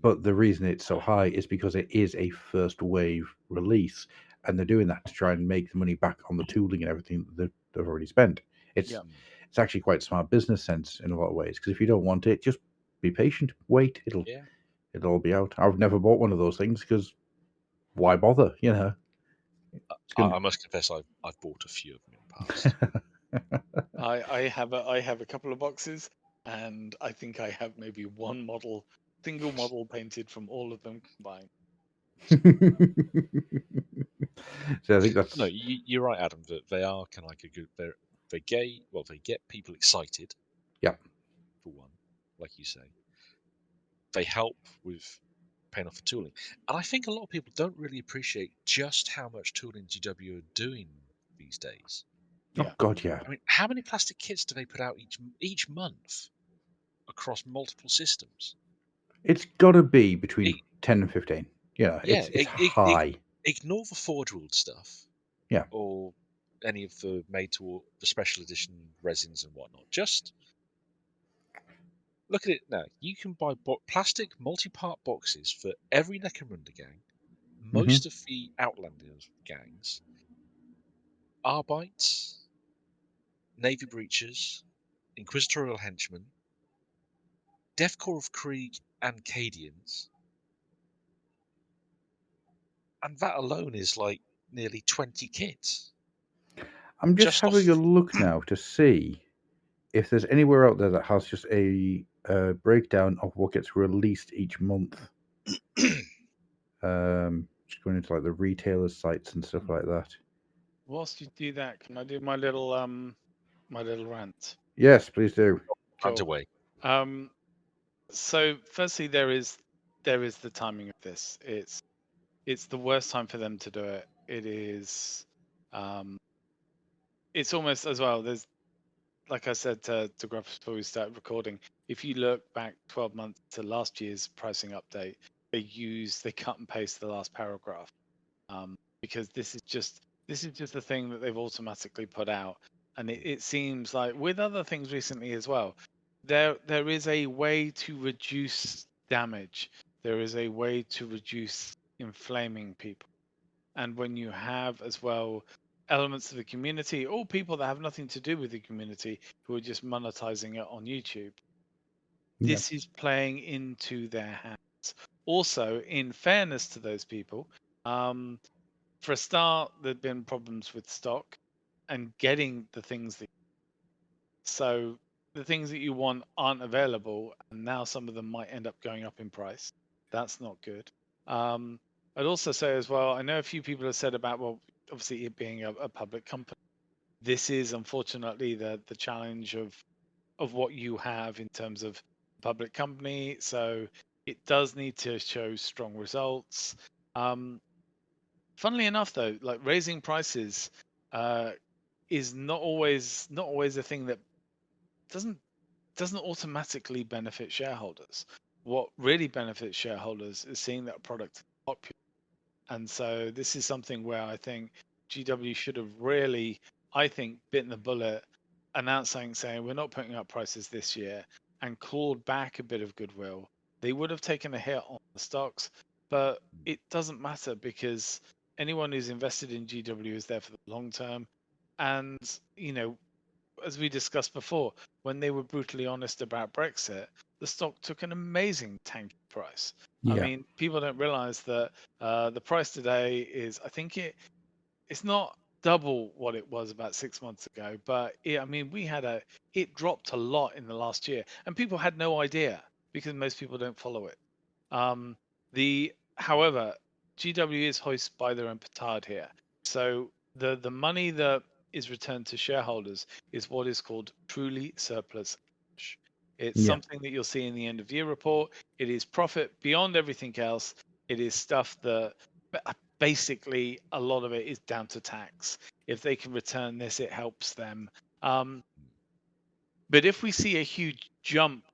But the reason it's so high is because it is a first wave release, and they're doing that to try and make the money back on the tooling and everything that they've already spent. It's yeah. it's actually quite smart business sense in a lot of ways, because if you don't want it, just be patient, wait, it'll all be out. I've never bought one of those things because why bother? I must confess, I've bought a few of them in the past. I have a couple of boxes, and I think I have maybe one single model painted from all of them combined. So I think that's No, you're right, Adam. That they are kind of like a good. They get people excited. Yeah. For one, like you say, they help with paying off the tooling, and I think a lot of people don't really appreciate just how much tooling GW are doing these days. Oh God, yeah. I mean, how many plastic kits do they put out each month across multiple systems? It's got to be between 10 and 15. It's high. Ignore the Forge World stuff. Yeah. Or any of the the special edition resins and whatnot. Just Look at it now. You can buy plastic multi-part boxes for every Necromunda gang, most of the Outlanders gangs, Arbites, Navy Breachers, Inquisitorial Henchmen, Death Corps of Krieg, and Cadians. And that alone is like nearly 20 kits. I'm just having a off. look now to see if there's anywhere out there that has just a breakdown of what gets released each month. Just going into like the retailers' sites and stuff like that. Whilst you do that, can I do my little rant? Yes, please do. Cool. Underway. So firstly, there is the timing of this. It's the worst time for them to do it. It is. It's almost as well. There's, like I said to Gruff before we started recording, if you look back 12 months to last year's pricing update, they cut and paste the last paragraph, because this is just the thing that they've automatically put out, and it seems like with other things recently as well, there is a way to reduce damage. There is a way to reduce inflaming people, and when you have as well elements of the community or people that have nothing to do with the community who are just monetizing it on YouTube, this is playing into their hands. Also, in fairness to those people, for a start, there've been problems with stock and getting the things that. So the things that you want aren't available, and now some of them might end up going up in price. That's not good. I'd also say as well, I know a few people have said about, well, obviously it being a public company. This is unfortunately the challenge of what you have in terms of public company. So it does need to show strong results. Funnily enough, though, like raising prices is not always a thing that doesn't automatically benefit shareholders. What really benefits shareholders is seeing that product popular. And so this is something where I think GW should have really, I think, bitten the bullet, announced something saying we're not putting up prices this year, and clawed back a bit of goodwill. They would have taken a hit on the stocks, but it doesn't matter because anyone who's invested in GW is there for the long term. And, as we discussed before, when they were brutally honest about Brexit, the stock took an amazing tank price. I mean, people don't realize that the price today is, I think it's not double what it was about 6 months ago, but it dropped a lot in the last year, and people had no idea because most people don't follow it. However, GW is hoist by their own petard here. So the money that is returned to shareholders is what is called truly surplus cash. It's something that you'll see in the end of year report. It is profit beyond everything else. It is stuff that basically a lot of it is down to tax. If they can return this, it helps them. But if we see a huge jump,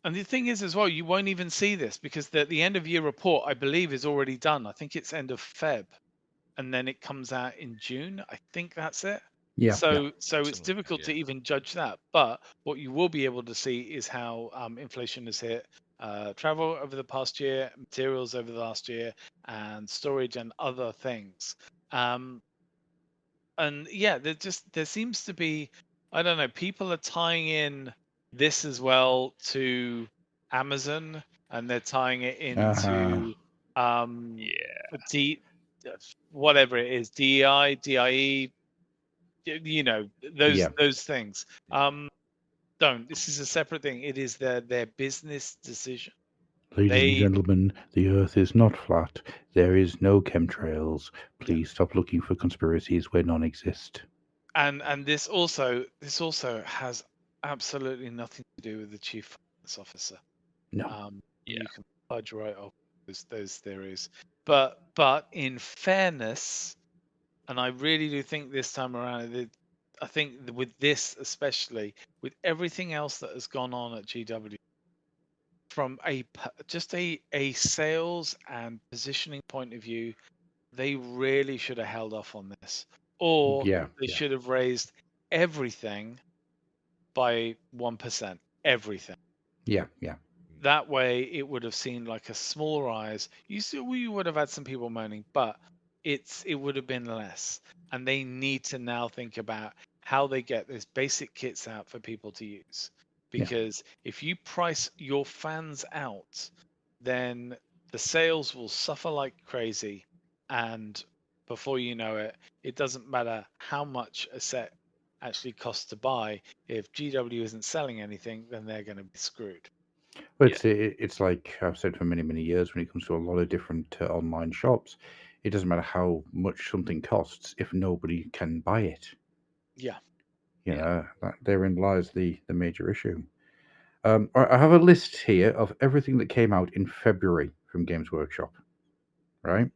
and the thing is as well, you won't even see this because the end of year report, I believe, is already done. I think it's end of Feb, and then it comes out in June. I think that's it. So it's difficult to even judge that. But what you will be able to see is how inflation has hit travel over the past year, materials over the last year, and storage and other things. And yeah, there seems to be, I don't know, people are tying in this as well to Amazon, and they're tying it into D, whatever it is, DEI, DIE, those things. This is a separate thing. It is their business decision. Ladies and gentlemen, the Earth is not flat. There is no chemtrails. Please stop looking for conspiracies where none exist. And this also has absolutely nothing to do with the chief finance officer. No. You can fudge right off those theories. But in fairness, and I really do think this time around, I think with this especially, with everything else that has gone on at GW, from just a sales and positioning point of view, they really should have held off on this, or they should have raised everything by 1%. Everything. Yeah. That way, it would have seemed like a small rise. You would have had some people moaning, but it would have been less. And they need to now think about how they get those basic kits out for people to use. Because if you price your fans out, then the sales will suffer like crazy. And before you know it, it doesn't matter how much a set actually costs to buy. If GW isn't selling anything, then they're going to be screwed. But it's like I've said for many years when it comes to a lot of different online shops, it doesn't matter how much something costs if nobody can buy it. Yeah. You know, therein lies the major issue. I have a list here of everything that came out in February from Games Workshop. Right?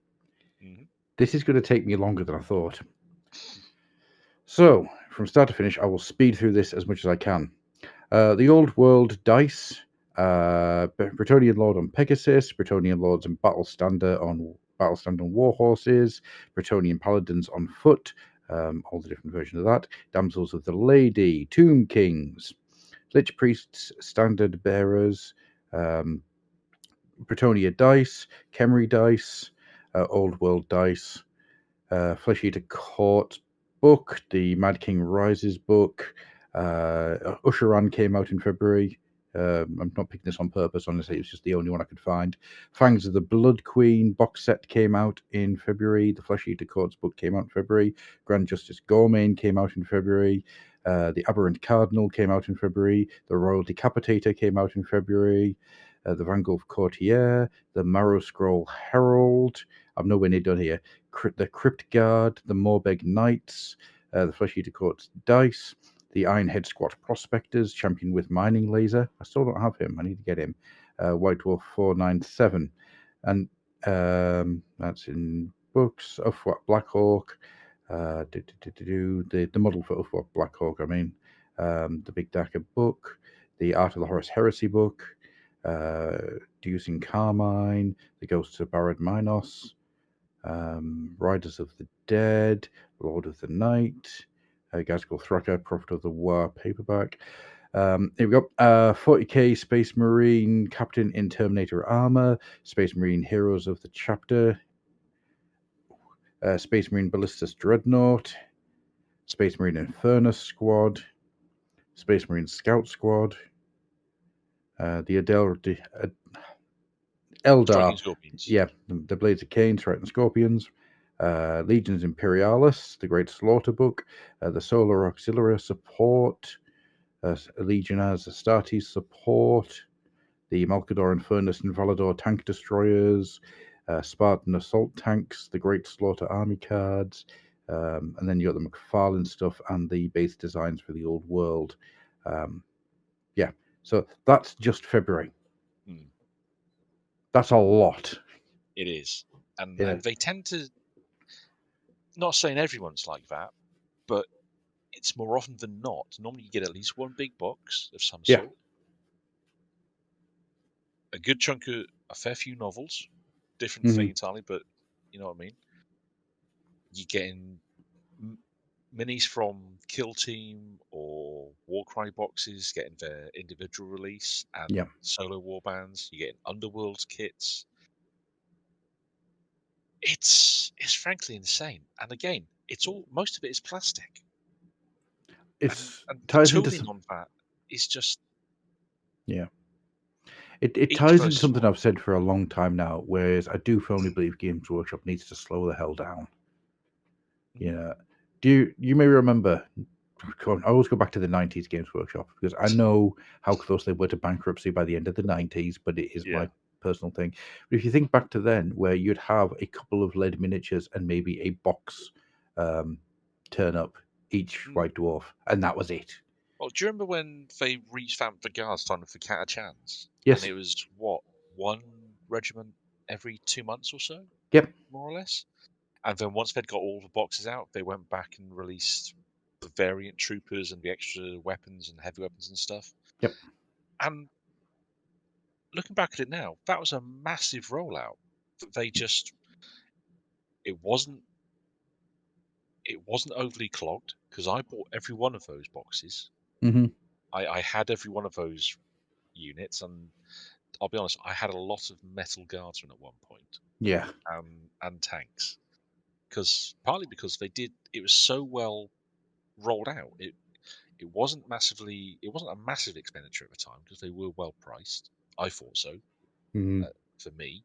Mm-hmm. This is going to take me longer than I thought. So, from start to finish, I will speed through this as much as I can. The Old World Dice, Bretonian Lord on Pegasus, Bretonian Lords and Battle Standard on War Horses, Bretonian Paladins on foot, all the different versions of that, Damsels of the Lady, Tomb Kings, Lich Priests, Standard Bearers, Bretonia Dice, Khemri Dice, Old World Dice, Flesh Eater Court book, the Mad King Rises book. Usheran came out in February. I'm not picking this on purpose, honestly. It was just the only one I could find. Fangs of the Blood Queen box set came out in February. The Flesh Eater Courts book came out in February. Grand Justice Gormain came out in February. The Aberrant Cardinal came out in February. The Royal Decapitator came out in February. The Vangulf Courtier. The Marrow Scroll Herald. I'm nowhere near done here. The Crypt Guard, the Morbeg Knights, the Flesh Eater Courts Dice, the Ironhead Squat Prospectors, champion with Mining Laser. I still don't have him. I need to get him. White Dwarf 497. And that's in books. Ufwat Blackhawk. The model for Ufwat Blackhawk, I mean. The Big Daka book. The Art of the Horus Heresy book. Deucing Carmine. The Ghosts of Barad Minos. Riders of the Dead, Lord of the Night, Gazgul Thracker, Prophet of the War paperback. Here we go. 40k Space Marine Captain in Terminator Armor, Space Marine Heroes of the Chapter, Space Marine Ballistus Dreadnought, Space Marine Infernus Squad, Space Marine Scout Squad, the Eldar, Striking Scorpions. Yeah, the Blades of Cain, Striking Scorpions, Legions Imperialis, the Great Slaughter Book, the Solar Auxiliary Support, Legionnaires Astartes Support, the Malkador Infernus and Valador Tank Destroyers, Spartan Assault Tanks, the Great Slaughter Army Cards, and then you got the McFarlane stuff and the base designs for the Old World. Yeah, so that's just February. That's a lot. It is. And Yeah. they tend to, not saying everyone's like that, but it's more often than not. Normally you get at least one big box of some sort. A good chunk of a fair few novels, different thing entirely, but you know what I mean. You're getting minis from Kill Team or Warcry boxes getting their individual release, and solo warbands. You're getting Underworld kits. It's frankly insane. And again, it's all, most of it is plastic. It's and the ties tooling into on that is just it ties into something I've said for a long time now, whereas I do firmly believe Games Workshop needs to slow the hell down. You know, you may remember, I always go back to the 90s Games Workshop because I know how close they were to bankruptcy by the end of the 90s, but it is my personal thing. But if you think back to then, where you'd have a couple of lead miniatures and maybe a box turn up each White Dwarf, and that was it. Well, do you remember when they revamped the guards time for Catachans? Yes. And it was, what, one regiment every 2 months or so? Yep. More or less? And then once they'd got all the boxes out, they went back and released the variant troopers and the extra weapons and heavy weapons and stuff. Yep. And looking back at it now, that was a massive rollout. They just, it wasn't overly clogged because I bought every one of those boxes. Mm-hmm. I had every one of those units, and I'll be honest, I had a lot of metal guardsmen at one point, Yeah. and tanks, partly because it was so well rolled out. It wasn't a massive expenditure at the time because they were well priced. I thought so. Mhm. For me,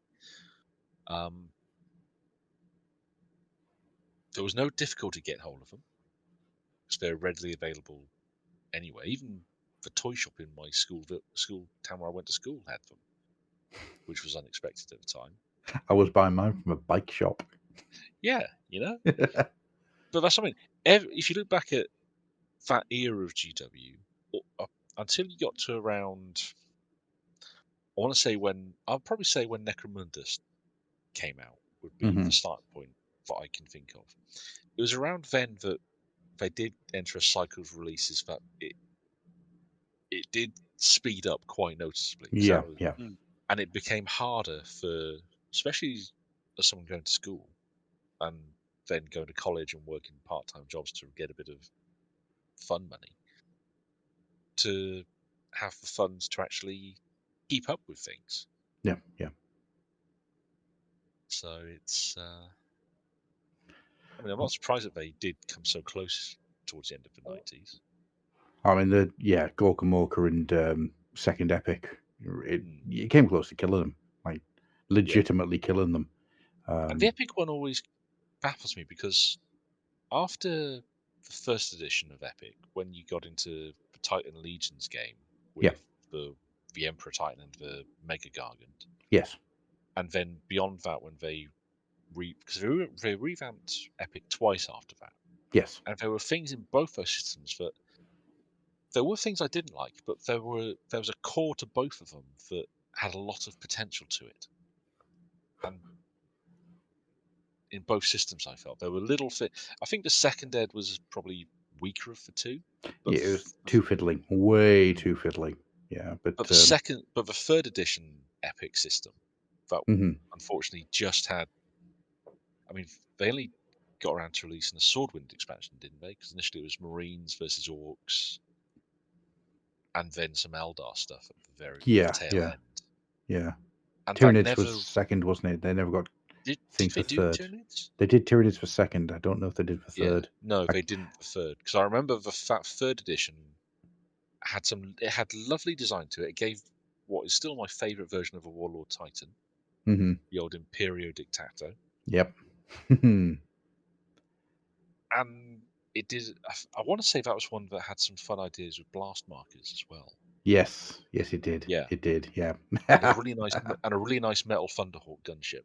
there was no difficulty getting hold of them because they're readily available anyway. Even the toy shop in my school town where I went to school had them, which was unexpected at the time. I was buying mine from a bike shop. Yeah, but that's something. If you look back at that era of GW, until you got to around, I'll probably say when Necromundus came out would be the start point that I can think of. It was around then that they did enter a cycle of releases that it did speed up quite noticeably. Yeah. And it became harder for, especially as someone going to school and then going to college and working part-time jobs to get a bit of fun money, to have the funds to actually keep up with things. Yeah. So it's, I'm not surprised that they did come so close towards the end of the 90s. I mean, Gorkamorka and Second Epic, it came close to killing them, like legitimately killing them. And the Epic one always baffles me because after the first edition of Epic, when you got into the Titan Legions game with the Emperor Titan and the Mega Gargant, yes, and then beyond that, when they revamped Epic twice after that, yes, and there were things in both those systems that there were things I didn't like, but there was a core to both of them that had a lot of potential to it, and in both systems, I felt there were little I think the second ed was probably weaker of the two. But it was too fiddling, way too fiddling. Yeah, but the third edition Epic system that unfortunately just had. I mean, they only got around to releasing a Swordwind expansion, didn't they? Because initially it was Marines versus Orcs, and then some Eldar stuff at the tail end. Yeah. And Tyranids was second, wasn't it? They never got things for third. Tyranids? They did Tyranids for second. I don't know if they did for third. No, they didn't for third. Because I remember the third edition had lovely design to it. It gave what is still my favourite version of a Warlord Titan, the old Imperio Dictator. Yep. And it did. I want to say that was one that had some fun ideas with blast markers as well. Yes, it did. Yeah, it did. Yeah, and a really nice metal Thunderhawk gunship,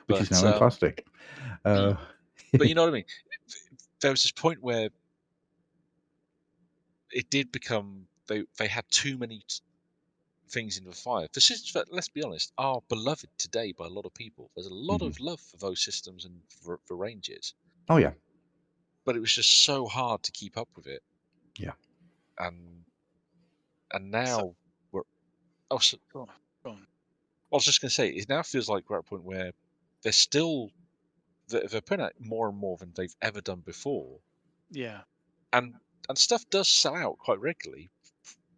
which is now in plastic. But you know what I mean. There was this point where it did become they had too many things in the fire. The systems that, let's be honest, are beloved today by a lot of people. There's a lot of love for those systems and for ranges. Oh yeah. But it was just so hard to keep up with it. Yeah. And now we're. Oh, so, go on. I was just going to say, it now feels like we're at a point where they're putting out more and more than they've ever done before. Yeah. And stuff does sell out quite regularly,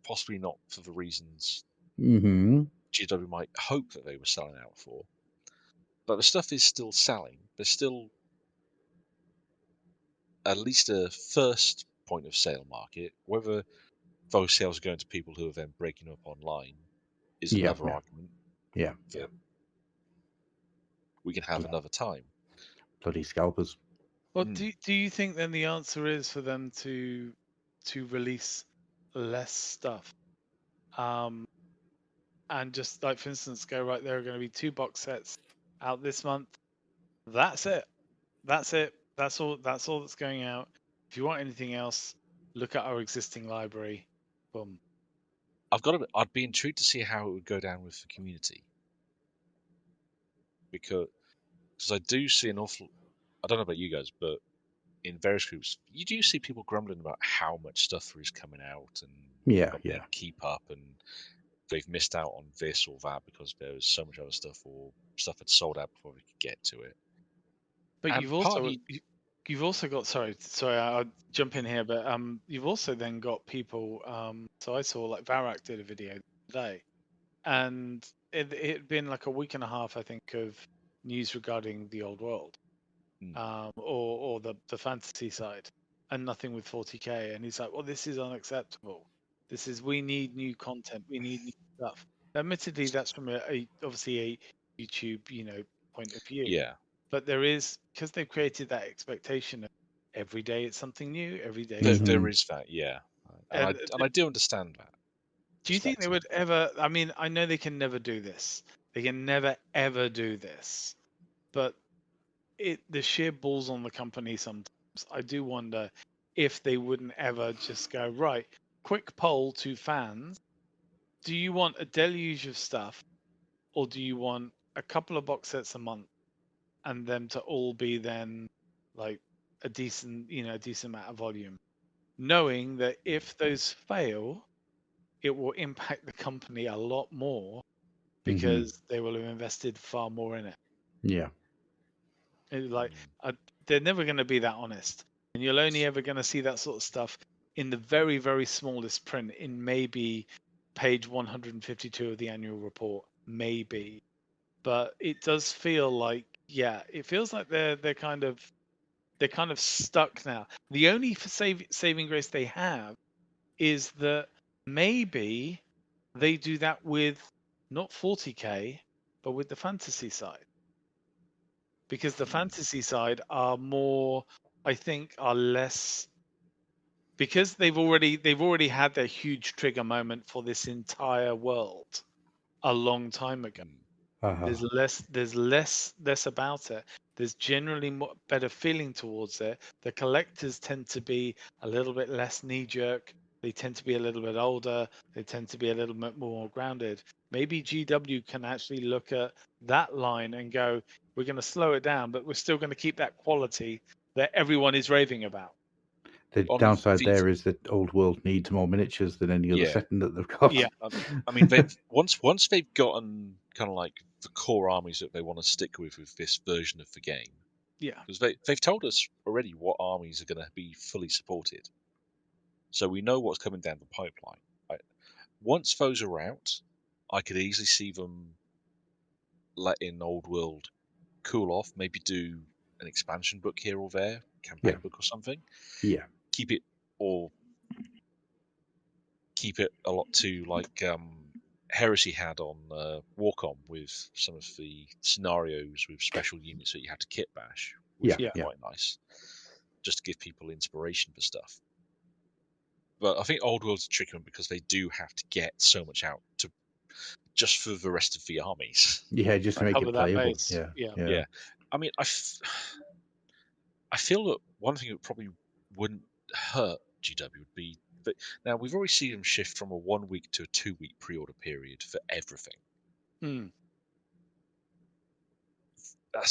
possibly not for the reasons GW might hope that they were selling out for. But the stuff is still selling. There's still at least a first point of sale market. Whether those sales are going to people who are then breaking up online is another argument. Yeah. We can have another time. Bloody scalpers. Well, do you think then the answer is for them to release less stuff, and just like, for instance, go right, there are going to be 2 box sets out this month. That's it. That's all that's going out. If you want anything else, look at our existing library. Boom. I'd be intrigued to see how it would go down with the community, because I do see an awful. I don't know about you guys, but in various groups, you do see people grumbling about how much stuff is coming out and not being able to keep up, and they've missed out on this or that because there was so much other stuff, or stuff had sold out before we could get to it. But and you've also you've also got sorry, I'll jump in here, but you've also then got people. So I saw like Varak did a video today, and it had been like a week and a half, I think, of news regarding the old world, or the fantasy side, and nothing with 40k. And he's like, well, this is unacceptable. We need new content, we need new stuff. Admittedly, that's from obviously a YouTube, point of view. Yeah. But there is, because they've created that expectation of every day it's something new, every day. There is that, yeah, and I do understand that. Do you think they would ever? I mean, I know they can never do this. They can never ever do this. But the sheer balls on the company sometimes. I do wonder if they wouldn't ever just go, right, quick poll to fans. Do you want a deluge of stuff, or do you want a couple of box sets a month, and them to all be then like a decent amount of volume, knowing that if those fail, it will impact the company a lot more because they will have invested far more in it. Yeah. Like they're never going to be that honest, and you're only ever going to see that sort of stuff in the very, very smallest print in maybe page 152 of the annual report, maybe. But it does feel like, it feels like they're kind of stuck now. The only saving grace they have is that maybe they do that with not 40k, but with the fantasy side, because the fantasy side are more, I think, are less, because they've already had their huge trigger moment for this entire world a long time ago. There's less about it. There's generally more better feeling towards it. The collectors tend to be a little bit less knee jerk. They tend to be a little bit older. They tend to be a little bit more grounded. Maybe GW can actually look at that line and go, we're going to slow it down, but we're still going to keep that quality that everyone is raving about. The downside there is that Old World needs more miniatures than any other setting that they've got. Yeah. I mean, once they've gotten kind of like the core armies that they want to stick with this version of the game. Yeah. Because they've told us already what armies are going to be fully supported, so we know what's coming down the pipeline. Once those are out, I could easily see them letting Old World cool off. Maybe do an expansion book here or there, campaign book or something. Yeah. Keep it a lot to like Heresy had on Warcom with some of the scenarios with special units that you had to kit bash, which is quite nice, just to give people inspiration for stuff. But I think Old World's a tricky one because they do have to get so much out just for the rest of the armies. Yeah, just to make it playable. Yeah. I mean, I feel that one thing that probably wouldn't hurt GW would be that now we've already seen them shift from a 1 week to a 2 week pre-order period for everything. At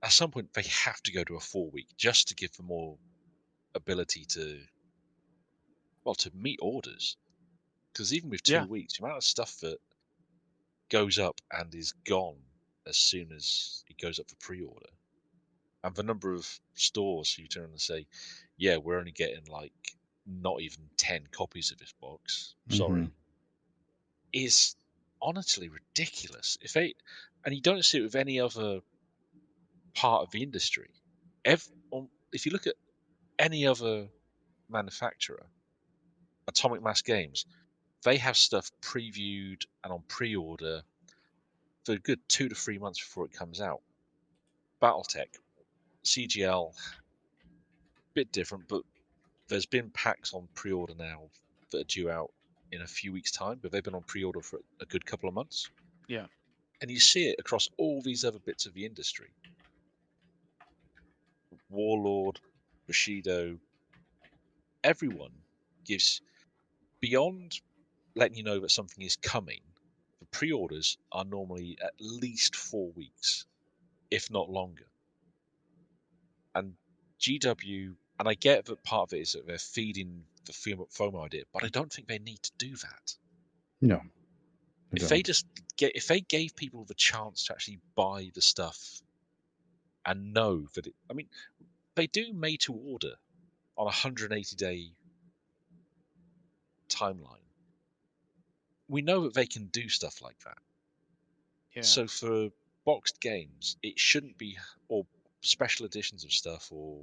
some point they have to go to a 4 week just to give them more ability to meet orders. Because even with 2 weeks, the amount of stuff that goes up and is gone as soon as it goes up for pre-order, and the number of stores who turn and say, yeah, we're only getting like not even 10 copies of this box, sorry, is honestly ridiculous. And you don't see it with any other part of the industry. If you look at any other manufacturer, Atomic Mass Games, they have stuff previewed and on pre-order for a good 2 to 3 months before it comes out. Battletech, CGL, bit different, but there's been packs on pre-order now that are due out in a few weeks' time, but they've been on pre-order for a good couple of months. Yeah. And you see it across all these other bits of the industry. Warlord, Bushido, everyone gives, beyond letting you know that something is coming, the pre-orders are normally at least 4 weeks, if not longer. And GW, and I get that part of it is that they're feeding the FOMO idea, but I don't think they need to do that. No. If they gave people the chance to actually buy the stuff and know that they do made to order on a 180-day timeline, we know that they can do stuff like that. Yeah. So for boxed games, it shouldn't be, or special editions of stuff, or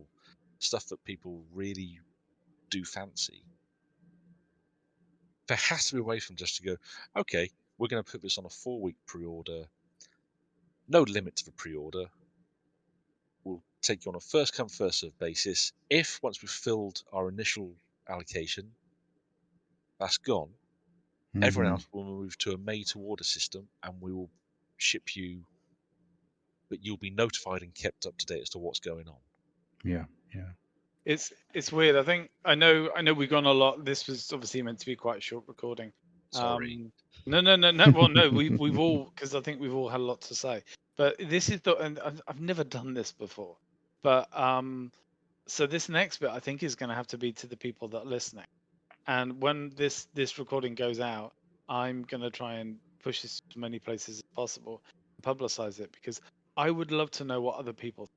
stuff that people really do fancy. There has to be a way for them just to go, okay, we're going to put this on a 4-week pre-order. No limit to the pre-order. We'll take you on a first-come, first-served basis. If, once we've filled our initial allocation, that's gone, everyone else will move to a made-to-order system, and we will ship you, but you'll be notified and kept up to date as to what's going on. Yeah. It's weird. I know we've gone a lot. This was obviously meant to be quite a short recording. Sorry. No. Well, no, we've all, because I think we've all had a lot to say. But this is and I've never done this before. But so this next bit I think is going to have to be to the people that are listening. And when this recording goes out, I'm going to try and push this to as many places as possible, and publicize it, because I would love to know what other people think.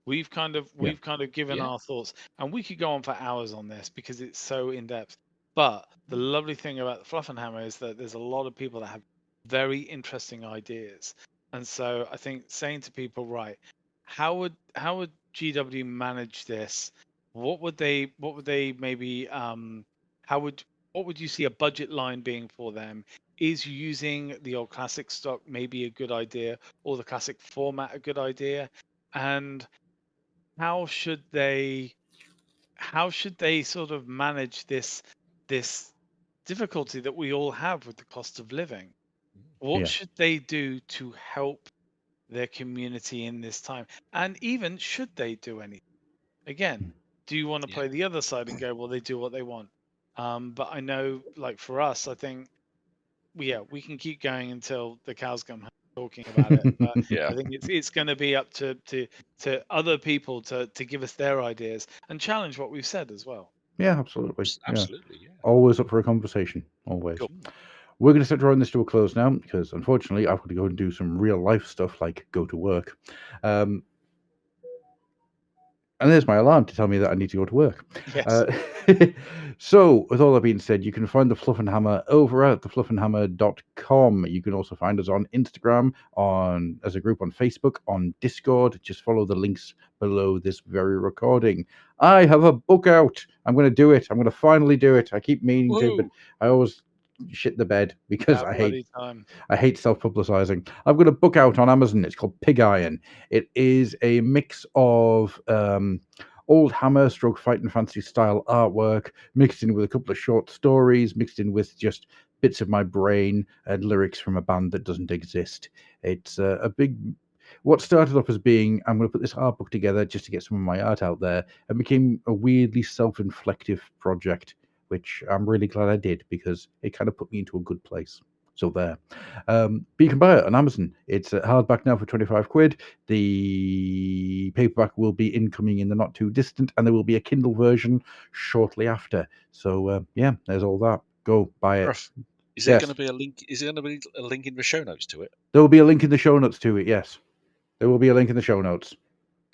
We've kind of given our thoughts, and we could go on for hours on this because it's so in depth. But the lovely thing about the Fluffenhammer is that there's a lot of people that have very interesting ideas, and so I think saying to people, right, how would GW manage this? What would they maybe what would you see a budget line being for them? Is using the old classic stock maybe a good idea, or the classic format a good idea? And how should they sort of manage this difficulty that we all have with the cost of living? What should they do to help their community in this time? And even should they do anything? Again, do you want to play the other side and go, well, they do what they want? But I know, like for us, I think we can keep going until the cows come home talking about it. But I think it's going to be up to other people to give us their ideas and challenge what we've said as well. Yeah, absolutely. Absolutely, yeah. Always up for a conversation. Always. Cool. We're going to start drawing this to a close now because, unfortunately, I've got to go and do some real life stuff like go to work. And there's my alarm to tell me that I need to go to work. Yes. So, with all that being said, you can find the Fluffenhammer over at thefluffenhammer.com. You can also find us on Instagram, as a group on Facebook, on Discord. Just follow the links below this very recording. I have a book out. I'm going to do it. I'm going to finally do it. I keep meaning to, but I always shit the bed because I hate self-publicizing. I've got a book out on Amazon. It's called Pig Iron. It is a mix of old Hammer stroke Fight and Fancy style artwork mixed in with a couple of short stories, mixed in with just bits of my brain and lyrics from a band that doesn't exist. It's a big... What started off as being, I'm going to put this art book together just to get some of my art out there, and became a weirdly self-inflective project, which I'm really glad I did because it kind of put me into a good place. So there. But you can buy it on Amazon. It's hardback now for 25 quid. The paperback will be incoming in the not too distant, and there will be a Kindle version shortly after. So there's all that. Go buy it. Is there going to be a link? Is there going to be a link in the show notes to it? There will be a link in the show notes to it. Yes, there will be a link in the show notes.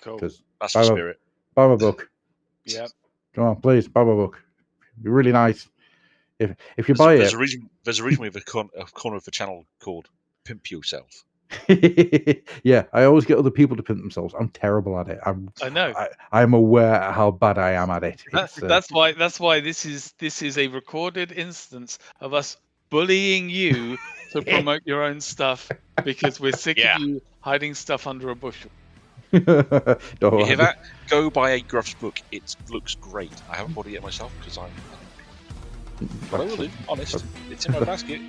Cool. That's the spirit. Buy my book. Yeah. Come on, please buy my book. It'd be really nice. If you buy it, there's a reason we have a corner of the channel called "Pimp Yourself." Yeah, I always get other people to pimp themselves. I'm terrible at it. I know. I'm aware how bad I am at it. That's why this is a recorded instance of us bullying you to promote your own stuff because we're sick of you hiding stuff under a bushel. You hear that? Go buy a Gruff's book. It looks great. I haven't bought it yet myself because but I will do. Honest, it's in my basket.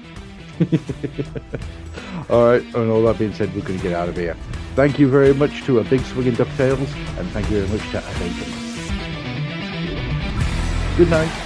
All right, and all that being said, we're going to get out of here. Thank you very much to a big swinging DuckTales, and thank you very much to Athenton. Good night.